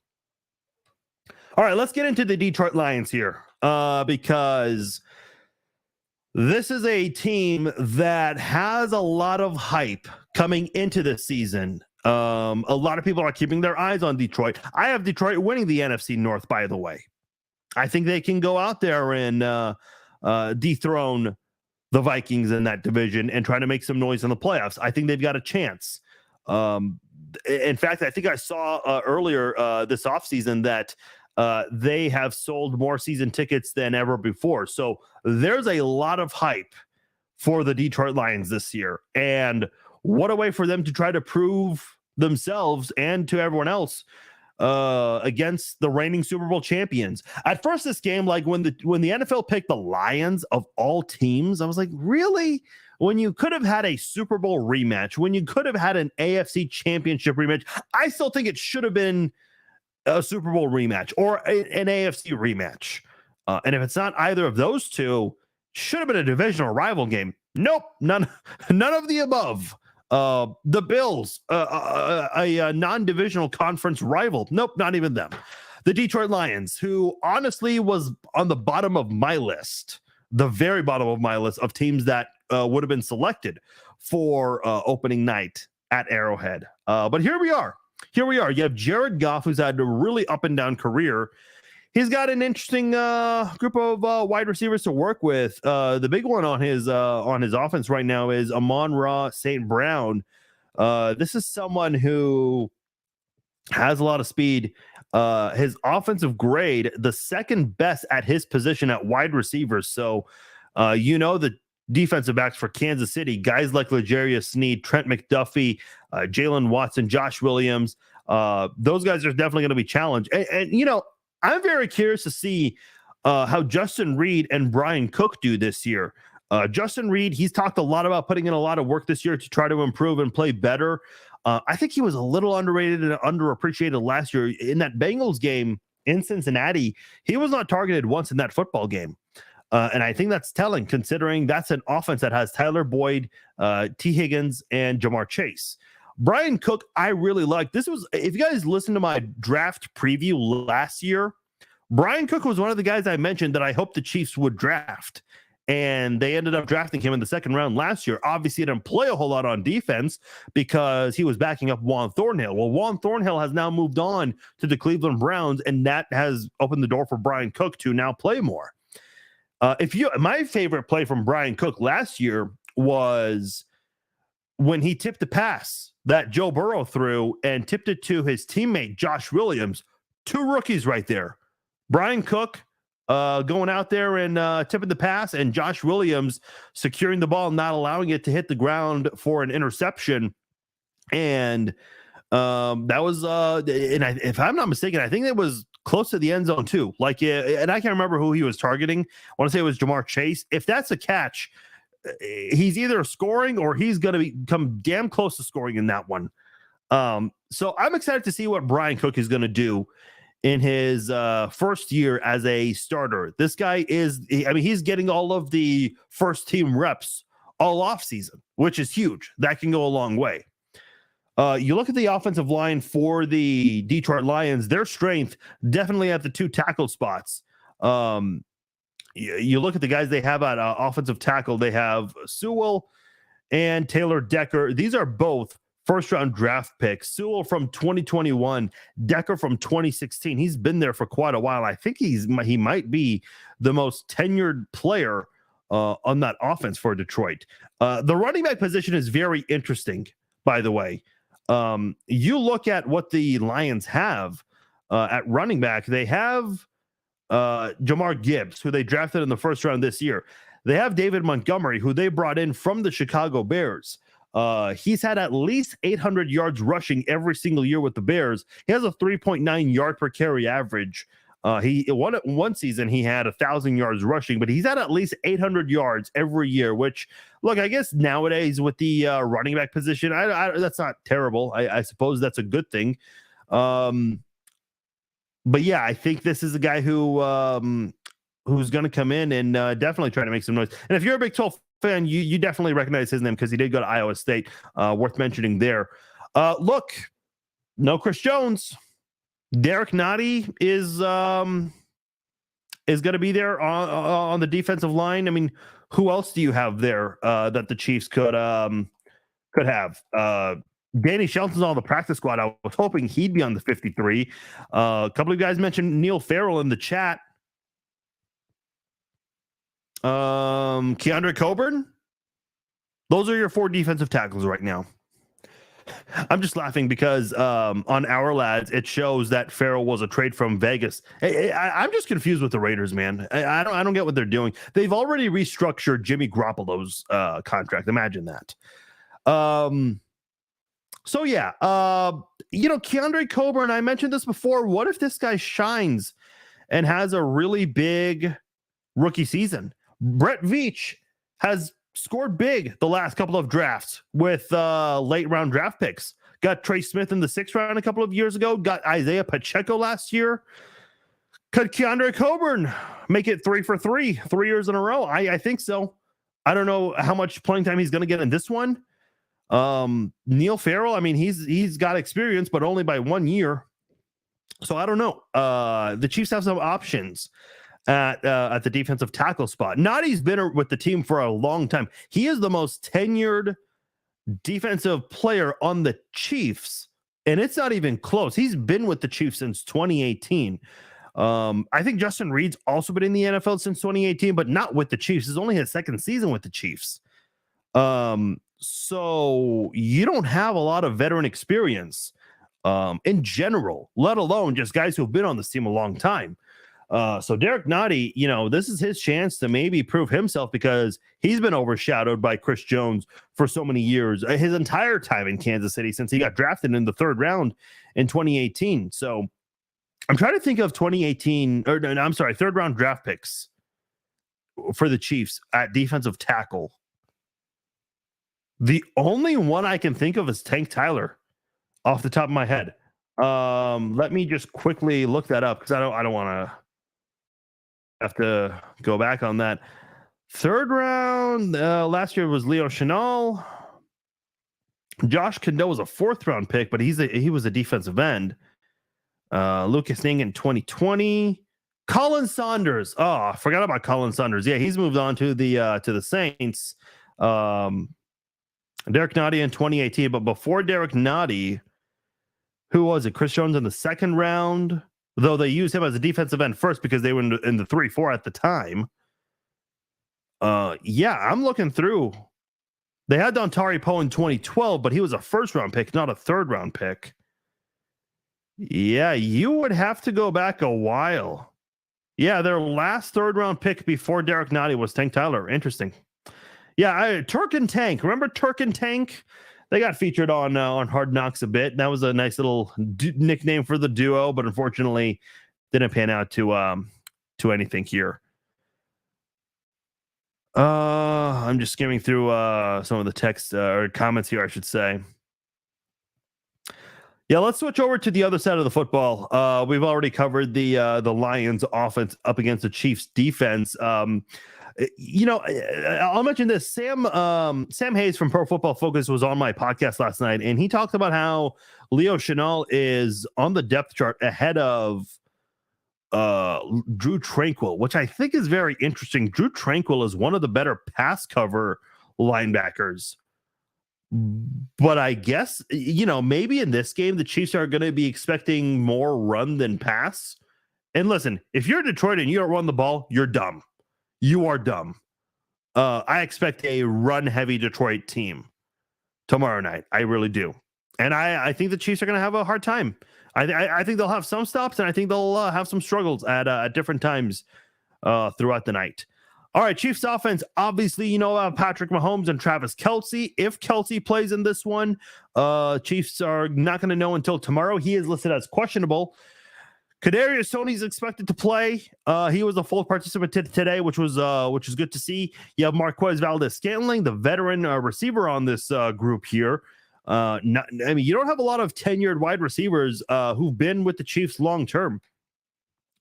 A: All right, let's get into the Detroit Lions here because this is a team that has a lot of hype coming into this season. A lot of people are keeping their eyes on Detroit. I have Detroit winning the NFC North, by the way. I think they can go out there and dethrone the Vikings in that division and try to make some noise in the playoffs. I think they've got a chance. In fact, I think I saw earlier this offseason that they have sold more season tickets than ever before. So there's a lot of hype for the Detroit Lions this year. And what a way for them to try to prove themselves and to everyone else against the reigning Super Bowl champions. At first, this game, like when the NFL picked the Lions of all teams, I was like, really? When you could have had a Super Bowl rematch, when you could have had an AFC championship rematch, I still think it should have been a Super Bowl rematch or an AFC rematch. And if it's not either of those two, should have been a divisional rival game. Nope, none of the above. The Bills, a non-divisional conference rival. Nope, not even them. The Detroit Lions, who honestly was on the bottom of my list, the very bottom of my list of teams that would have been selected for opening night at Arrowhead. But here we are. You have Jared Goff, who's had a really up and down career. He's got an interesting group of wide receivers to work with. The big one on his offense right now is Amon-Ra St. Brown. This is someone who has a lot of speed. His offensive grade, the second best at his position at wide receivers. So, the defensive backs for Kansas City, guys like L'Jarius Sneed, Trent McDuffie, Jalen Watson, Josh Williams. Those guys are definitely going to be challenged. And I'm very curious to see how Justin Reid and Brian Cook do this year. Justin Reid, he's talked a lot about putting in a lot of work this year to try to improve and play better. I think he was a little underrated and underappreciated last year. In that Bengals game in Cincinnati, he was not targeted once in that football game. And I think that's telling, considering that's an offense that has Tyler Boyd, T. Higgins, and Jamar Chase. Brian Cook, I really like. This was, if you guys listened to my draft preview last year, Brian Cook was one of the guys I mentioned that I hoped the Chiefs would draft. And they ended up drafting him in the second round last year. Obviously, he didn't play a whole lot on defense because he was backing up Juan Thornhill. Well, Juan Thornhill has now moved on to the Cleveland Browns, and that has opened the door for Brian Cook to now play more. My favorite play from Brian Cook last year was when he tipped the pass that Joe Burrow threw and tipped it to his teammate, Josh Williams. Two rookies right there. Brian Cook going out there and tipping the pass, and Josh Williams securing the ball, not allowing it to hit the ground for an interception. And that was, if I'm not mistaken, I think it was close to the end zone too. Like, and I can't remember who he was targeting. I want to say it was Jamar Chase. If that's a catch, he's either scoring or he's going to come damn close to scoring in that one. So I'm excited to see what Brian Cook is going to do in his first year as a starter. This guy he's getting all of the first team reps all off season, which is huge. That can go a long way. You look at the offensive line for the Detroit Lions, their strength definitely at the 2 tackle spots. You look at the guys they have at offensive tackle. They have Sewell and Taylor Decker. These are both first-round draft picks. Sewell from 2021, Decker from 2016. He's been there for quite a while. I think he might be the most tenured player on that offense for Detroit. The running back position is very interesting, by the way. You look at what the Lions have at running back. They have Jamar Gibbs, who they drafted in the first round this year. They have David Montgomery, who they brought in from the Chicago Bears. He's had at least 800 yards rushing every single year with the Bears. He has a 3.9 yard per carry average. One season he had 1,000 yards rushing, but he's had at least 800 yards every year, which, look, I guess nowadays with the running back position, that's not terrible. I suppose that's a good thing. But yeah, I think this is a guy who's going to come in and definitely try to make some noise. And if you're a Big 12 fan, you definitely recognize his name because he did go to Iowa State. Worth mentioning there. Look, no Chris Jones. Derek Nottie is going to be there on the defensive line. I mean, who else do you have there that the Chiefs could have? Danny Shelton's on the practice squad. I was hoping he'd be on the 53. A couple of guys mentioned Neil Farrell in the chat. Keandre Coburn. Those are your 4 defensive tackles right now. I'm just laughing because on Our Lads, it shows that Farrell was a trade from Vegas. I'm just confused with the Raiders, man. I don't get what they're doing. They've already restructured Jimmy Garoppolo's contract. Imagine that. So yeah, Keandre Coburn, I mentioned this before. What if this guy shines and has a really big rookie season? Brett Veach has scored big the last couple of drafts with late round draft picks. Got Trey Smith in the 6th round a couple of years ago. Got Isaiah Pacheco last year. Could Keandre Coburn make it 3 for 3 years in a row? I think so. I don't know how much playing time he's going to get in this one. Neil Farrell, I mean, he's got experience, but only by 1 year. So I don't know. The Chiefs have some options at the defensive tackle spot. Nottie's been with the team for a long time. He is the most tenured defensive player on the Chiefs, and it's not even close. He's been with the Chiefs since 2018. I think Justin Reed's also been in the NFL since 2018, but not with the Chiefs. It's only his 2nd season with the Chiefs. So you don't have a lot of veteran experience in general, let alone just guys who've been on this team a long time. So Derek Nottie, this is his chance to maybe prove himself because he's been overshadowed by Chris Jones for so many years, his entire time in Kansas City since he got drafted in the 3rd round in 2018. So I'm trying to think of 3rd round draft picks for the Chiefs at defensive tackle. The only one I can think of is Tank Tyler off the top of my head. Let me just quickly look that up because I don't want to have to go back on that. 3rd round last year was Leo Chenal. Josh Kendo was a 4th round pick, but he was a defensive end. Lucas Ning in 2020. Colin Saunders. Oh, I forgot about Colin Saunders. Yeah, he's moved on to the Saints. Derek Nottie in 2018, but before Derek Nottie, who was it? Chris Jones in the 2nd round, though they used him as a defensive end first because they were in the 3-4 at the time. Yeah, I'm looking through. They had Dontari Poe in 2012, but he was a 1st round pick, not a 3rd round pick. Yeah, you would have to go back a while. Yeah, their last third round pick before Derek Nottie was Tank Tyler. Interesting. Yeah, Turk and Tank. Remember Turk and Tank? They got featured on Hard Knocks a bit. That was a nice little nickname for the duo, but unfortunately didn't pan out to anything here. I'm just skimming through some of the text or comments here, I should say. Yeah, let's switch over to the other side of the football. We've already covered the Lions offense up against the Chiefs defense. I'll mention this. Sam Hayes from Pro Football Focus was on my podcast last night, and he talked about how Leo Chenal is on the depth chart ahead of Drue Tranquill, which I think is very interesting. Drue Tranquill is one of the better pass cover linebackers. But I guess, maybe in this game, the Chiefs are going to be expecting more run than pass. And listen, if you're Detroit and you don't run the ball, you're dumb. You are dumb. I expect a run-heavy Detroit team tomorrow night. I really do. And I think the Chiefs are going to have a hard time. I think they'll have some stops, and I think they'll have some struggles at different times throughout the night. All right, Chiefs offense, obviously, Patrick Mahomes and Travis Kelce. If Kelce plays in this one, Chiefs are not going to know until tomorrow. He is listed as questionable. Kadarius Toney's expected to play. He was a full participant today, which was good to see. You have Marquez Valdes-Scantling, the veteran receiver on this group here. You don't have a lot of tenured wide receivers who've been with the Chiefs long term.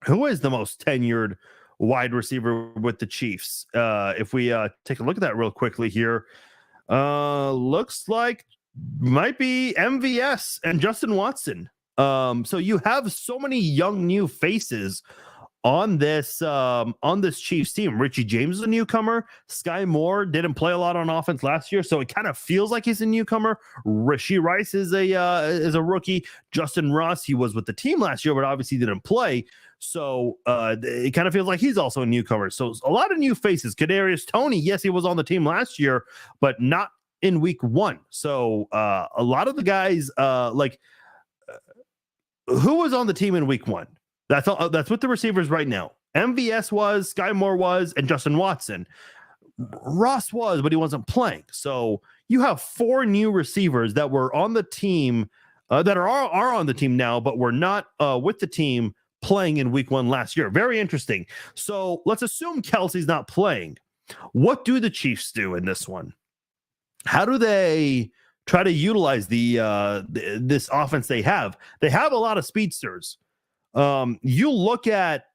A: Who is the most tenured wide receiver with the Chiefs? If we take a look at that real quickly here, looks like might be MVS and Justin Watson. So you have so many young new faces on this Chiefs team. Richie James is a newcomer. Sky Moore didn't play a lot on offense last year, so it kind of feels like he's a newcomer. Rashee Rice is a rookie. Justin Ross, he was with the team last year, but obviously didn't play. So it kind of feels like he's also a newcomer. So a lot of new faces. Kadarius Toney, yes, he was on the team last year, but not in week one. So a lot of the guys who was on the team in week one? That's what the receivers right now. MVS was, Sky Moore was, and Justin Watson. Ross was, but he wasn't playing. So you have 4 new receivers that were on the team that are on the team now, but were not with the team playing in week one last year. Very interesting. So let's assume Kelce's not playing. What do the Chiefs do in this one? How do they try to utilize this offense they have? They have a lot of speedsters. You look at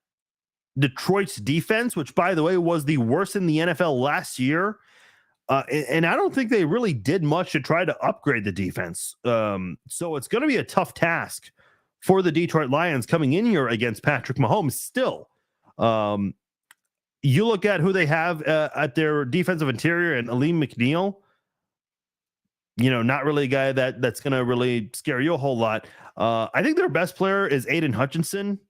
A: Detroit's defense, which, by the way, was the worst in the NFL last year. And I don't think they really did much to try to upgrade the defense. So it's going to be a tough task for the Detroit Lions coming in here against Patrick Mahomes still. You look at who they have at their defensive interior, and Aleem McNeil, not really a guy that's going to really scare you a whole lot. I think their best player is Aiden Hutchinson.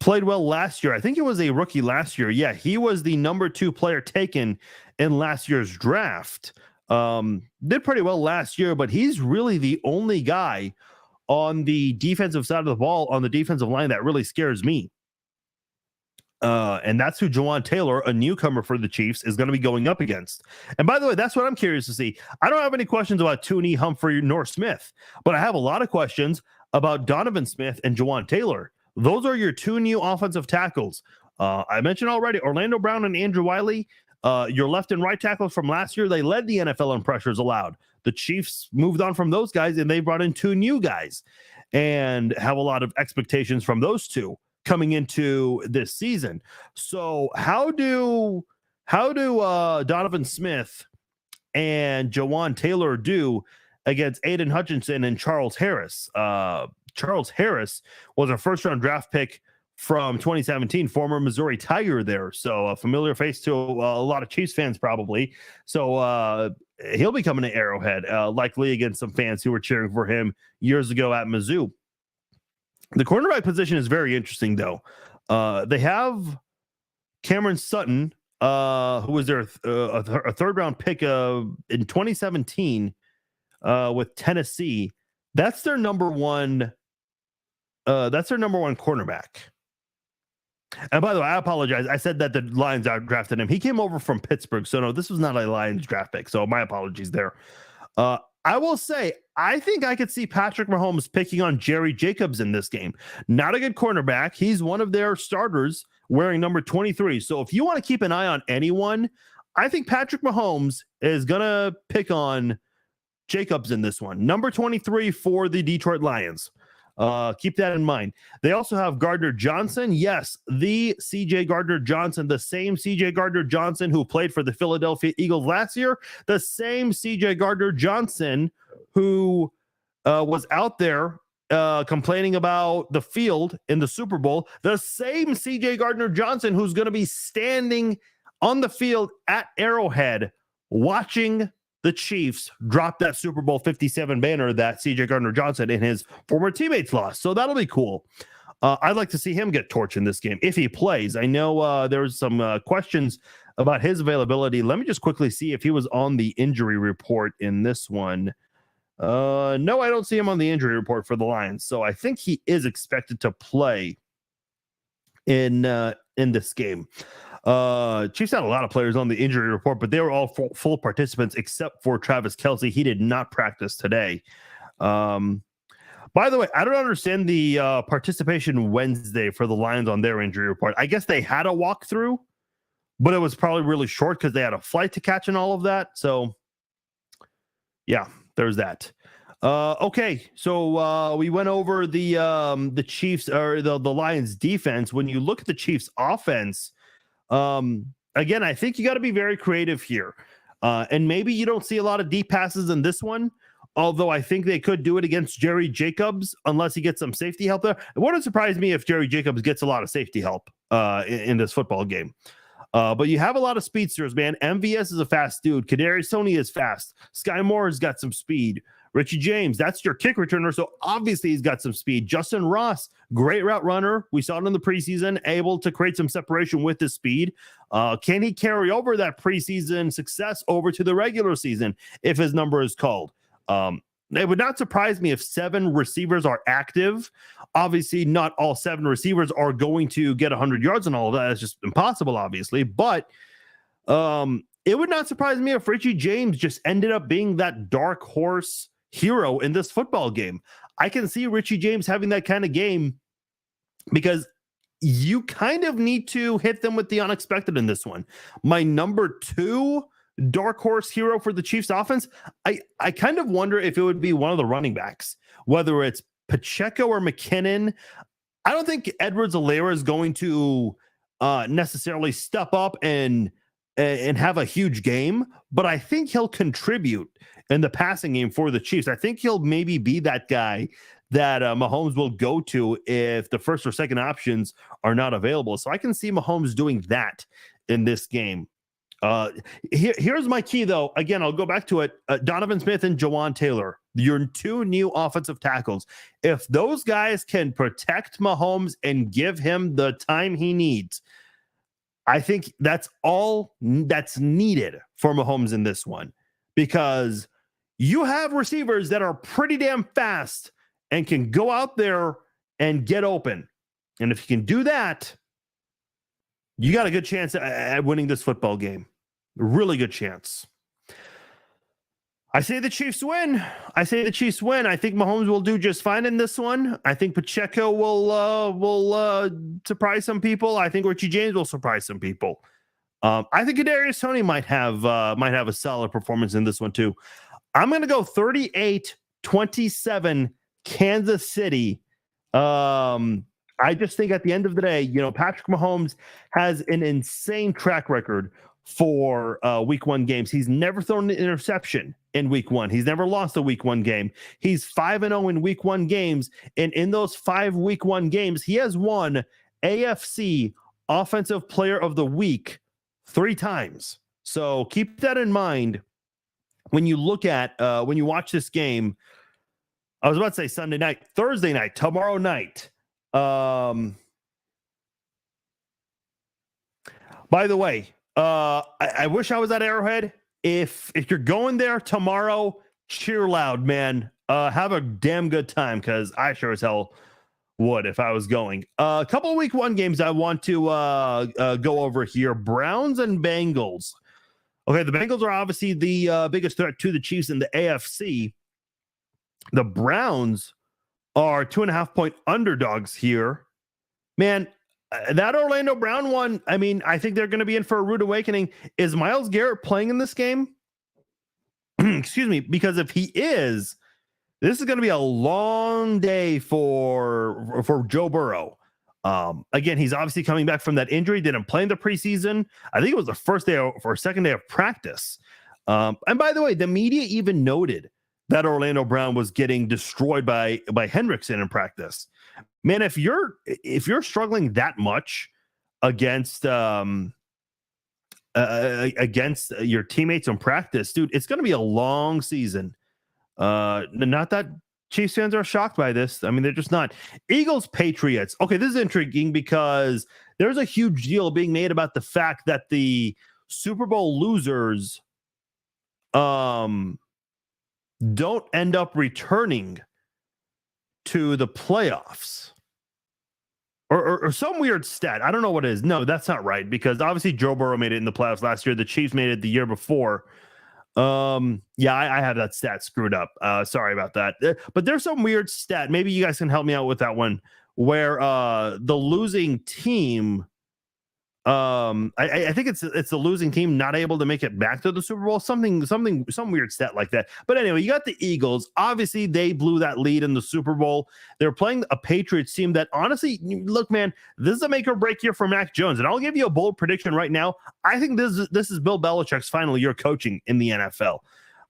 A: Played well last year. I think he was a rookie last year. Yeah, he was the number 2 player taken in last year's draft. Did pretty well last year, but he's really the only guy on the defensive side of the ball, on the defensive line, that really scares me. And that's who Jawaan Taylor, a newcomer for the Chiefs, is going to be going up against. And by the way, that's what I'm curious to see. I don't have any questions about Tooney, Humphrey, nor Smith, but I have a lot of questions about Donovan Smith and Jawaan Taylor. Those are your 2 new offensive tackles. I mentioned already Orlando Brown and Andrew Wiley, your left and right tackles from last year. They led the NFL in pressures allowed. The Chiefs moved on from those guys, and they brought in 2 new guys and have a lot of expectations from those 2 coming into this season. So how do Donovan Smith and Jawaan Taylor do against Aiden Hutchinson and Charles Harris? Charles Harris was a first-round draft pick from 2017, former Missouri Tiger there. So a familiar face to a lot of Chiefs fans probably. So he'll be coming to Arrowhead, likely against some fans who were cheering for him years ago at Mizzou. The cornerback position is very interesting, though. They have Cameron Sutton, who was their a third-round pick in 2017 with Tennessee. That's their number one cornerback. And by the way, I apologize. I said that the Lions outdrafted him. He came over from Pittsburgh. So no, this was not a Lions draft pick. So my apologies there. I will say, I think I could see Patrick Mahomes picking on Jerry Jacobs in this game. Not a good cornerback. He's one of their starters wearing number 23. So if you want to keep an eye on anyone, I think Patrick Mahomes is going to pick on Jacobs in this one. Number 23 for the Detroit Lions. Keep that in mind. They also have Gardner Johnson. Yes, the CJ Gardner Johnson, the same CJ Gardner Johnson who played for the Philadelphia Eagles last year, the same CJ Gardner Johnson who was out there complaining about the field in the Super Bowl, the same CJ Gardner Johnson who's going to be standing on the field at Arrowhead watching the Chiefs drop that Super Bowl 57 banner that CJ Gardner Johnson and his former teammates lost. So that'll be cool. I'd like to see him get torched in this game if he plays. I know there's some questions about his availability. Let me just quickly see if he was on the injury report in this one. No, I don't see him on the injury report for the Lions. So I think he is expected to play in this game. Chiefs had a lot of players on the injury report, but they were all full participants except for Travis Kelce. He did not practice today. By the way, I don't understand the participation Wednesday for the Lions on their injury report. I guess they had a walkthrough, but it was probably really short because they had a flight to catch and all of that. So, yeah, there's that. Okay, so we went over the Chiefs or the Lions defense. When you look at the Chiefs offense, again, I think you got to be very creative here. And maybe you don't see a lot of deep passes in this one, although I think they could do it against Jerry Jacobs unless he gets some safety help there. It wouldn't surprise me if Jerry Jacobs gets a lot of safety help in this football game. But you have a lot of speedsters, man. MVS is a fast dude. Kadarius Toney is fast. Sky Moore has got some speed. Richie James, that's your kick returner, so obviously he's got some speed. Justin Ross, great route runner. We saw it in the preseason, able to create some separation with his speed. Can he carry over that preseason success over to the regular season if his number is called? It would not surprise me if 7 receivers are active. Obviously, not all 7 receivers are going to get 100 yards and all of that. It's just impossible, obviously. But it would not surprise me if Richie James just ended up being that dark horse hero in this football game. I can see Richie James having that kind of game because you kind of need to hit them with the unexpected in this one. My number 2 dark horse hero for the Chiefs offense, I kind of wonder if it would be one of the running backs, whether it's Pacheco or McKinnon. I don't think Edwards-Helaire is going to necessarily step up and have a huge game, but I think he'll contribute in the passing game for the Chiefs. I think he'll maybe be that guy that Mahomes will go to if the first or second options are not available. So I can see Mahomes doing that in this game. Here's my key, though. Again, I'll go back to it. Donovan Smith and Jawan Taylor, your 2 new offensive tackles. If those guys can protect Mahomes and give him the time he needs, I think that's all that's needed for Mahomes in this one, because you have receivers that are pretty damn fast and can go out there and get open. And if you can do that, you got a good chance at winning this football game. Really good chance. I say the Chiefs win. I think Mahomes will do just fine in this one. I think Pacheco will surprise some people. I think Richie James will surprise some people. I think Kadarius Toney might have a solid performance in this one too. I'm going to go 38-27 Kansas City. I just think at the end of the day, Patrick Mahomes has an insane track record for week 1 games. He's never thrown an interception in week 1. He's never lost a week 1 game. He's 5-0 in week 1 games. And in those 5 week 1 games, he has won AFC Offensive Player of the Week 3 times. So keep that in mind when you look at, when you watch this game. I was about to say Sunday night, Thursday night, tomorrow night. By the way, I wish I was at Arrowhead. If you're going there tomorrow, cheer loud, man. Have a damn good time, because I sure as hell would if I was going. A couple of week one games I want to go over here. Browns and Bengals. Okay, the Bengals are obviously the biggest threat to the Chiefs in the AFC. The Browns are 2.5-point underdogs here. Man, that Orlando Brown one, I mean, I think they're going to be in for a rude awakening. Is Myles Garrett playing in this game? Excuse me, because if he is, this is going to be a long day for Joe Burrow. Again, he's obviously coming back from that injury. Didn't play in the preseason. I think it was the first day or second day of practice. And by the way, the media even noted that Orlando Brown was getting destroyed by Hendrickson in practice. Man, if you're struggling that much against your teammates in practice, dude, it's going to be a long season. Not that Chiefs fans are shocked by this. I mean, they're just not. Eagles, Patriots. Okay, this is intriguing because there's a huge deal being made about the fact that the Super Bowl losers don't end up returning to the playoffs. Or some weird stat. I don't know what it is. No, that's not right, because obviously Joe Burrow made it in the playoffs last year. The Chiefs made it the year before. Yeah, I have that stat screwed up. Sorry about that. But there's some weird stat. Maybe you guys can help me out with that one, where the losing team, I think it's the losing team not able to make it back to the Super Bowl. Some weird stat like that. But anyway, you got the Eagles. Obviously, they blew that lead in the Super Bowl. They're playing a Patriots team that, honestly, look, man, this is a make or break year for Mac Jones. And I'll give you a bold prediction right now. I think this is Bill Belichick's final year coaching in the NFL.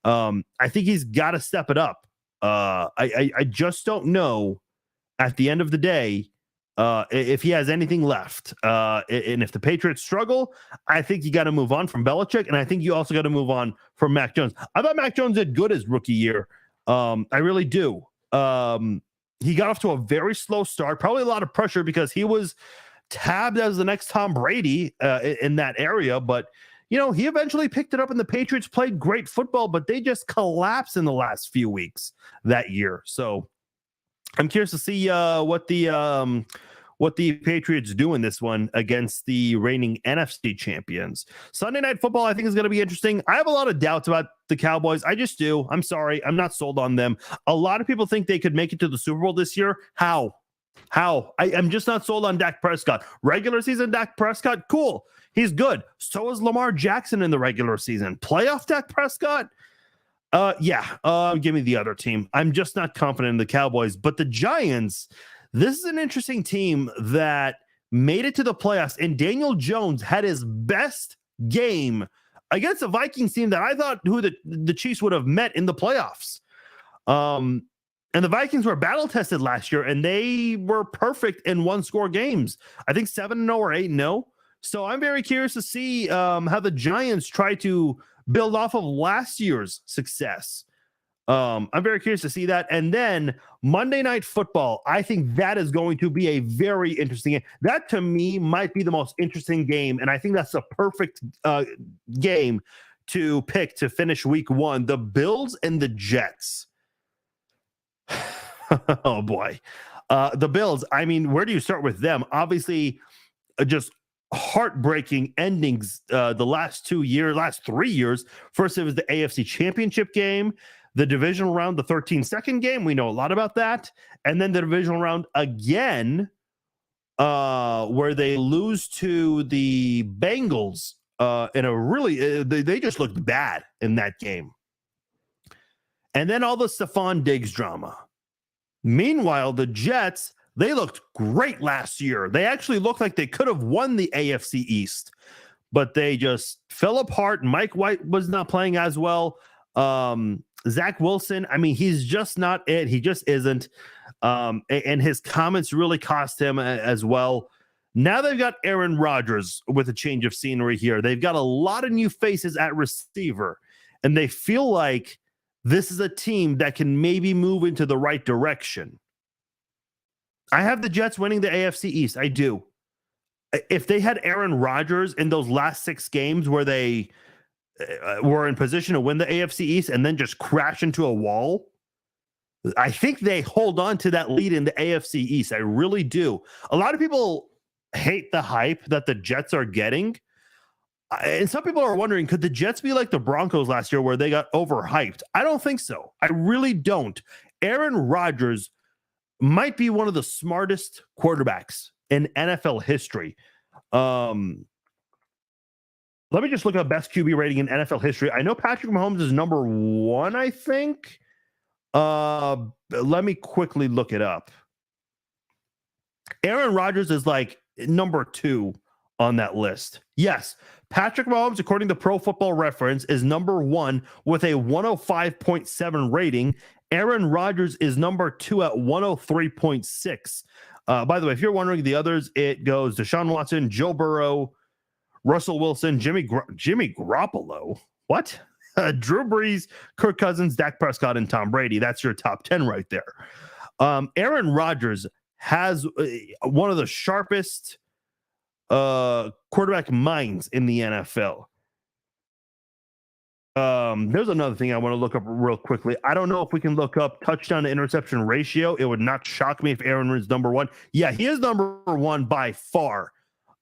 A: I think he's got to step it up. I just don't know at the end of the day if he has anything left. And if the Patriots struggle, I think you got to move on from Belichick. And I think you also got to move on from Mac Jones. I thought Mac Jones did good his rookie year. I really do. He got off to a very slow start, probably a lot of pressure because he was tabbed as the next Tom Brady in that area. But, you know, he eventually picked it up, and the Patriots played great football, but they just collapsed in the last few weeks that year. So I'm curious to see what the Patriots do in this one against the reigning NFC champions. Sunday Night Football, I think, is going to be interesting. I have a lot of doubts about the Cowboys. I just do. I'm sorry. I'm not sold on them. A lot of people think they could make it to the Super Bowl this year. How? I'm just not sold on Dak Prescott. Regular season Dak Prescott, cool. He's good. So is Lamar Jackson in the regular season. Playoff Dak Prescott? Give me the other team. I'm just not confident in the Cowboys. But the Giants, this is an interesting team that made it to the playoffs, and Daniel Jones had his best game against a Vikings team that I thought who the Chiefs would have met in the playoffs. And the Vikings were battle tested last year, and they were perfect in one-score games. I think 7-0 or 8-0. So I'm very curious to see how the Giants try to build off of last year's success. I'm very curious to see that. And then Monday Night Football, I think that is going to be a very interesting game. That, to me, might be the most interesting game, and I think that's a perfect game to pick to finish week one. The Bills and the Jets. Oh, boy. The Bills, I mean, where do you start with them? Obviously, just heartbreaking endings the last 3 years. First, it was the AFC Championship game, the divisional round, the 13-second game. We know a lot about that. And then the divisional round again, where they lose to the Bengals in a really, they just looked bad in that game. And then all the Stephon Diggs drama. Meanwhile, the Jets, they looked great last year. They actually looked like they could have won the AFC East, but they just fell apart. Mike White was not playing as well. Zach Wilson, I mean, he's just not it. He just isn't. And his comments really cost him as well. Now they've got Aaron Rodgers with a change of scenery here. They've got a lot of new faces at receiver, and they feel like this is a team that can maybe move into the right direction. I have the Jets winning the AFC East. I do. If they had Aaron Rodgers in those last 6 games where they were in position to win the AFC East and then just crash into a wall, I think they hold on to that lead in the AFC East. I really do. A lot of people hate the hype that the Jets are getting. And some people are wondering, could the Jets be like the Broncos last year where they got overhyped? I don't think so. I really don't. Aaron Rodgers might be one of the smartest quarterbacks in NFL history. Let me just look up best QB rating in NFL history. I know Patrick Mahomes is number 1, I think. Let me quickly look it up. Aaron Rodgers is like number 2 on that list. Yes, Patrick Mahomes, according to Pro Football Reference, is number 1 with a 105.7 rating. Aaron Rodgers is number 2 at 103.6. By the way, if you're wondering the others, it goes Deshaun Watson, Joe Burrow, Russell Wilson, Jimmy Garoppolo. What? Drew Brees, Kirk Cousins, Dak Prescott, and Tom Brady. That's your top 10 right there. Aaron Rodgers has one of the sharpest quarterback minds in the NFL. There's another thing I want to look up real quickly. I don't know if we can look up touchdown to interception ratio. It would not shock me if Aaron is number 1. Yeah, he is number 1 by far.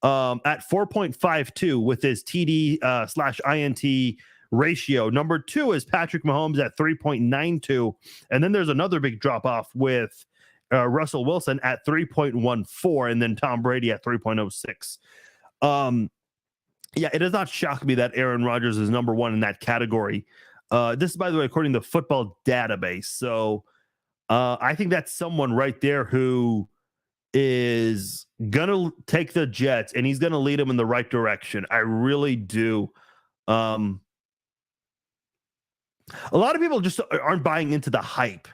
A: At 4.52 with his TD /INT ratio. Number 2 is Patrick Mahomes at 3.92. And then there's another big drop off with Russell Wilson at 3.14, and then Tom Brady at 3.06. Yeah, it does not shock me that Aaron Rodgers is number 1 in that category. This is, by the way, according to Football Database. So I think that's someone right there who is going to take the Jets, and he's going to lead them in the right direction. I really do. A lot of people just aren't buying into the hype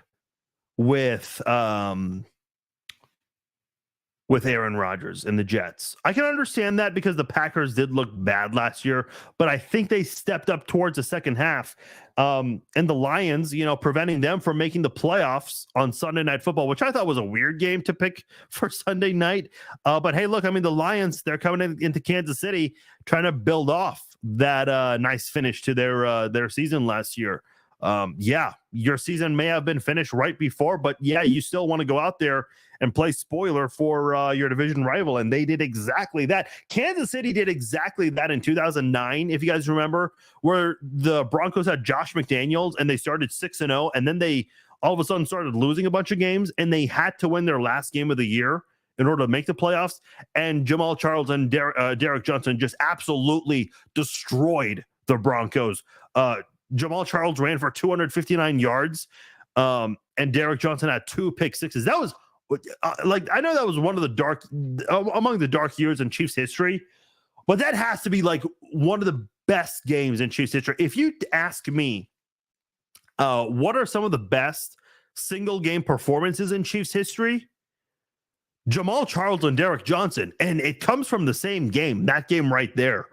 A: with Aaron Rodgers and the Jets. I can understand that because the Packers did look bad last year, but I think they stepped up towards the second half. And the Lions, preventing them from making the playoffs on Sunday Night Football, which I thought was a weird game to pick for Sunday night. But hey, look, the Lions, they're coming into Kansas City trying to build off that nice finish to their season last year. Yeah, your season may have been finished right before, but yeah, you still want to go out there and play spoiler for your division rival, and they did exactly that. Kansas City did exactly that in 2009, if you guys remember, where the Broncos had Josh McDaniels, and they started 6-0, and then they all of a sudden started losing a bunch of games, and they had to win their last game of the year in order to make the playoffs, and Jamal Charles and Derek Johnson just absolutely destroyed the Broncos. Jamal Charles ran for 259 yards, and Derek Johnson had 2 pick sixes. That was I know that was one of the among the dark years in Chiefs history, but that has to be like one of the best games in Chiefs history. If you ask me, what are some of the best single game performances in Chiefs history? Jamal Charles and Derek Johnson, and it comes from the same game, that game right there.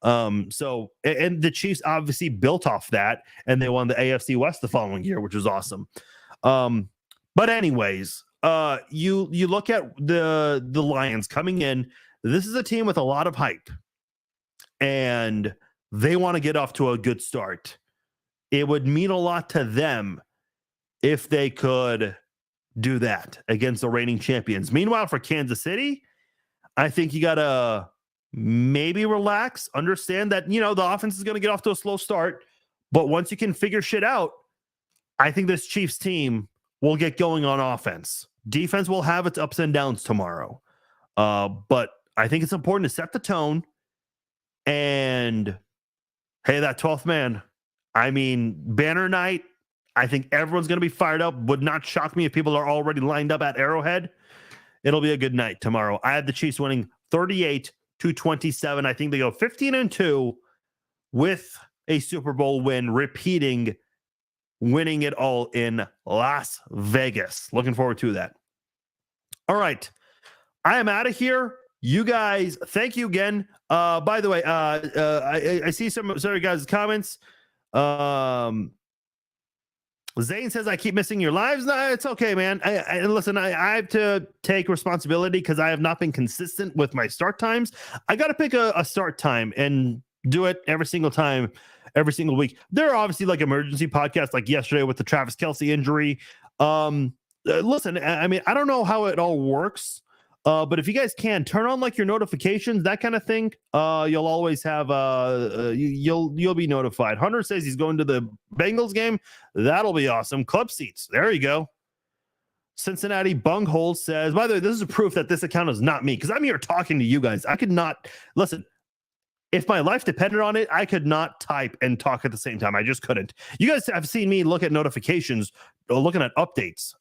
A: So the Chiefs obviously built off that, and they won the AFC West the following year, which was awesome. But anyways, you look at the Lions coming in. This is a team with a lot of hype, and they want to get off to a good start. It would mean a lot to them if they could do that against the reigning champions. Meanwhile, for Kansas City, I think you gotta maybe relax, understand that, the offense is going to get off to a slow start, but once you can figure shit out, I think this Chiefs team will get going on offense. Defense will have its ups and downs tomorrow. But I think it's important to set the tone, and hey, that 12th man, banner night, I think everyone's going to be fired up. Would not shock me if people are already lined up at Arrowhead. It'll be a good night tomorrow. I had the Chiefs winning 38-27. I think they go 15-2 with a Super Bowl win, winning it all in Las Vegas. Looking forward to that. All right. I am out of here. You guys, thank you again. By the way, I see some of you guys' comments. Zane says, I keep missing your lives. No, it's okay, man. Listen, I have to take responsibility because I have not been consistent with my start times. I got to pick a start time, and do it every single time, every single week. There are obviously like emergency podcasts, like yesterday with the Travis Kelce injury. Listen, I mean, I don't know how it all works, but if you guys can turn on like your notifications, that kind of thing, you'll always have you'll be notified. Hunter says he's going to the Bengals game. That'll be awesome. Club seats. There you go. Cincinnati Bunghole says, by the way, this is a proof that this account is not me because I'm here talking to you guys. I could not listen. If my life depended on it, I could not type and talk at the same time. I just couldn't. You guys have seen me look at notifications, looking at updates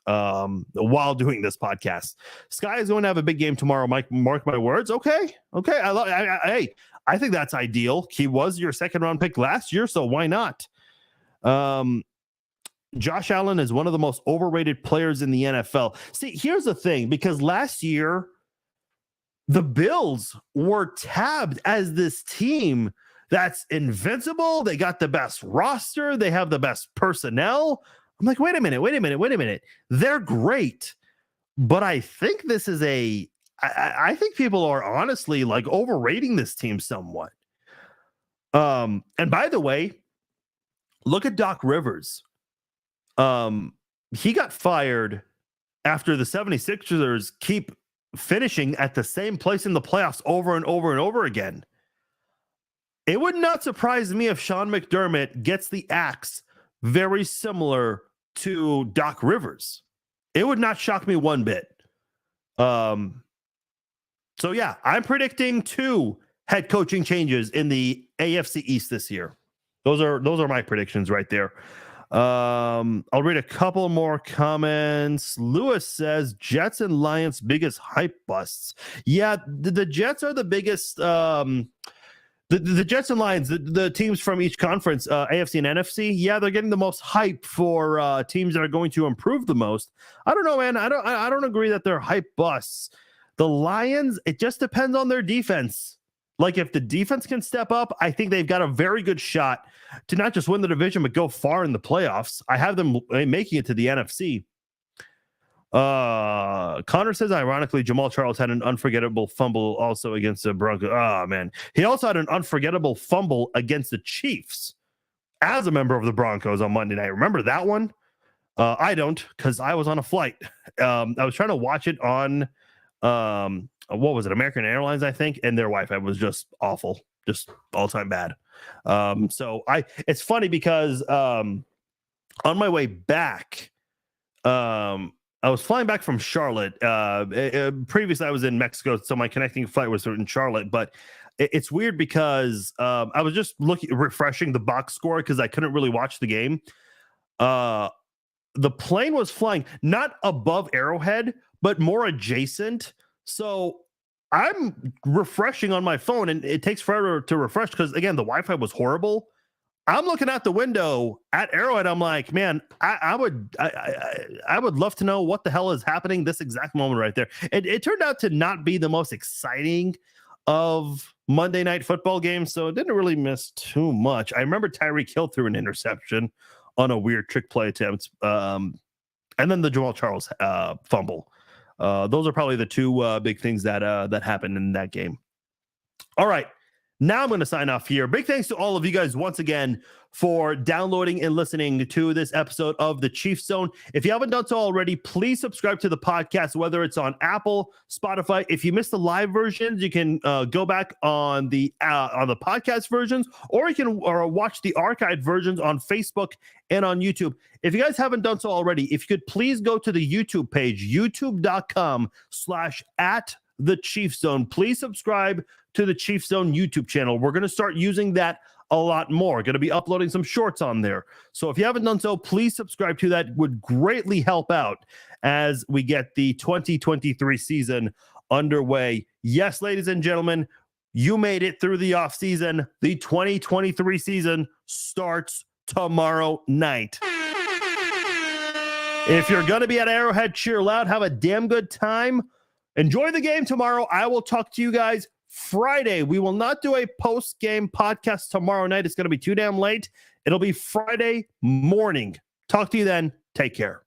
A: while doing this podcast. Sky is going to have a big game tomorrow. Mike, mark my words. Okay. Hey, I think that's ideal. He was your second round pick last year, so why not? Josh Allen is one of the most overrated players in the NFL. See, here's the thing, because last year, the Bills were tabbed as this team that's invincible. They got the best roster. They have the best personnel. I'm like, wait a minute. They're great. But I think this is I think people are honestly like overrating this team somewhat. And by the way, look at Doc Rivers. He got fired after the 76ers keep finishing at the same place in the playoffs over and over and over again. It would not surprise me if Sean McDermott gets the axe very similar to Doc Rivers. It would not shock me one bit. So yeah, I'm predicting 2 head coaching changes in the AFC East this year. Those are my predictions right there. I'll read a couple more comments. Lewis says Jets and Lions biggest hype busts. Yeah, the Jets are the biggest. The Jets and Lions, the teams from each conference, AFC and NFC. Yeah, they're getting the most hype for teams that are going to improve the most. I don't know, man. I don't agree that they're hype busts. The Lions, it just depends on their defense. Like if the defense can step up, I think they've got a very good shot to not just win the division, but go far in the playoffs. I have them making it to the NFC. Connor says, ironically, Jamal Charles had an unforgettable fumble also against the Broncos. Oh, man. He also had an unforgettable fumble against the Chiefs as a member of the Broncos on Monday night. Remember that one? I don't, because I was on a flight. I was trying to watch it on what was it, American Airlines, I think, and their Wi-Fi was just awful, just all-time bad. So it's funny because on my way back, I was flying back from Charlotte. Previously, I was in Mexico, so my connecting flight was in Charlotte. But it's weird because I was just refreshing the box score because I couldn't really watch the game. The plane was flying not above Arrowhead, but more adjacent. So I'm refreshing on my phone, and it takes forever to refresh because, again, the Wi-Fi was horrible. I'm looking out the window at Arrowhead. I'm like, man, I would love to know what the hell is happening this exact moment right there. It turned out to not be the most exciting of Monday Night Football games, so it didn't really miss too much. I remember Tyreek Hill threw an interception on a weird trick play attempt, and then the Jamal Charles fumble. Those are probably the 2 big things that happened in that game. All right. Now I'm going to sign off here. Big thanks to all of you guys once again for downloading and listening to this episode of the Chiefs Zone. If you haven't done so already, please subscribe to the podcast, whether it's on Apple, Spotify. If you missed the live versions, you can go back on the podcast versions, or you can watch the archived versions on Facebook and on YouTube. If you guys haven't done so already, if you could please go to the YouTube page, youtube.com/@thechiefszone. Please subscribe to the Chiefs Zone YouTube channel. We're going to start using that a lot more. Going to be uploading some shorts on there. So if you haven't done so, please subscribe to that. Would greatly help out as we get the 2023 season underway. Yes, ladies and gentlemen, you made it through the off season. The 2023 season starts tomorrow night. If you're going to be at Arrowhead, cheer loud. Have a damn good time. Enjoy the game tomorrow. I will talk to you guys Friday. We will not do a post-game podcast tomorrow night. It's going to be too damn late. It'll be Friday morning. Talk to you then. Take care.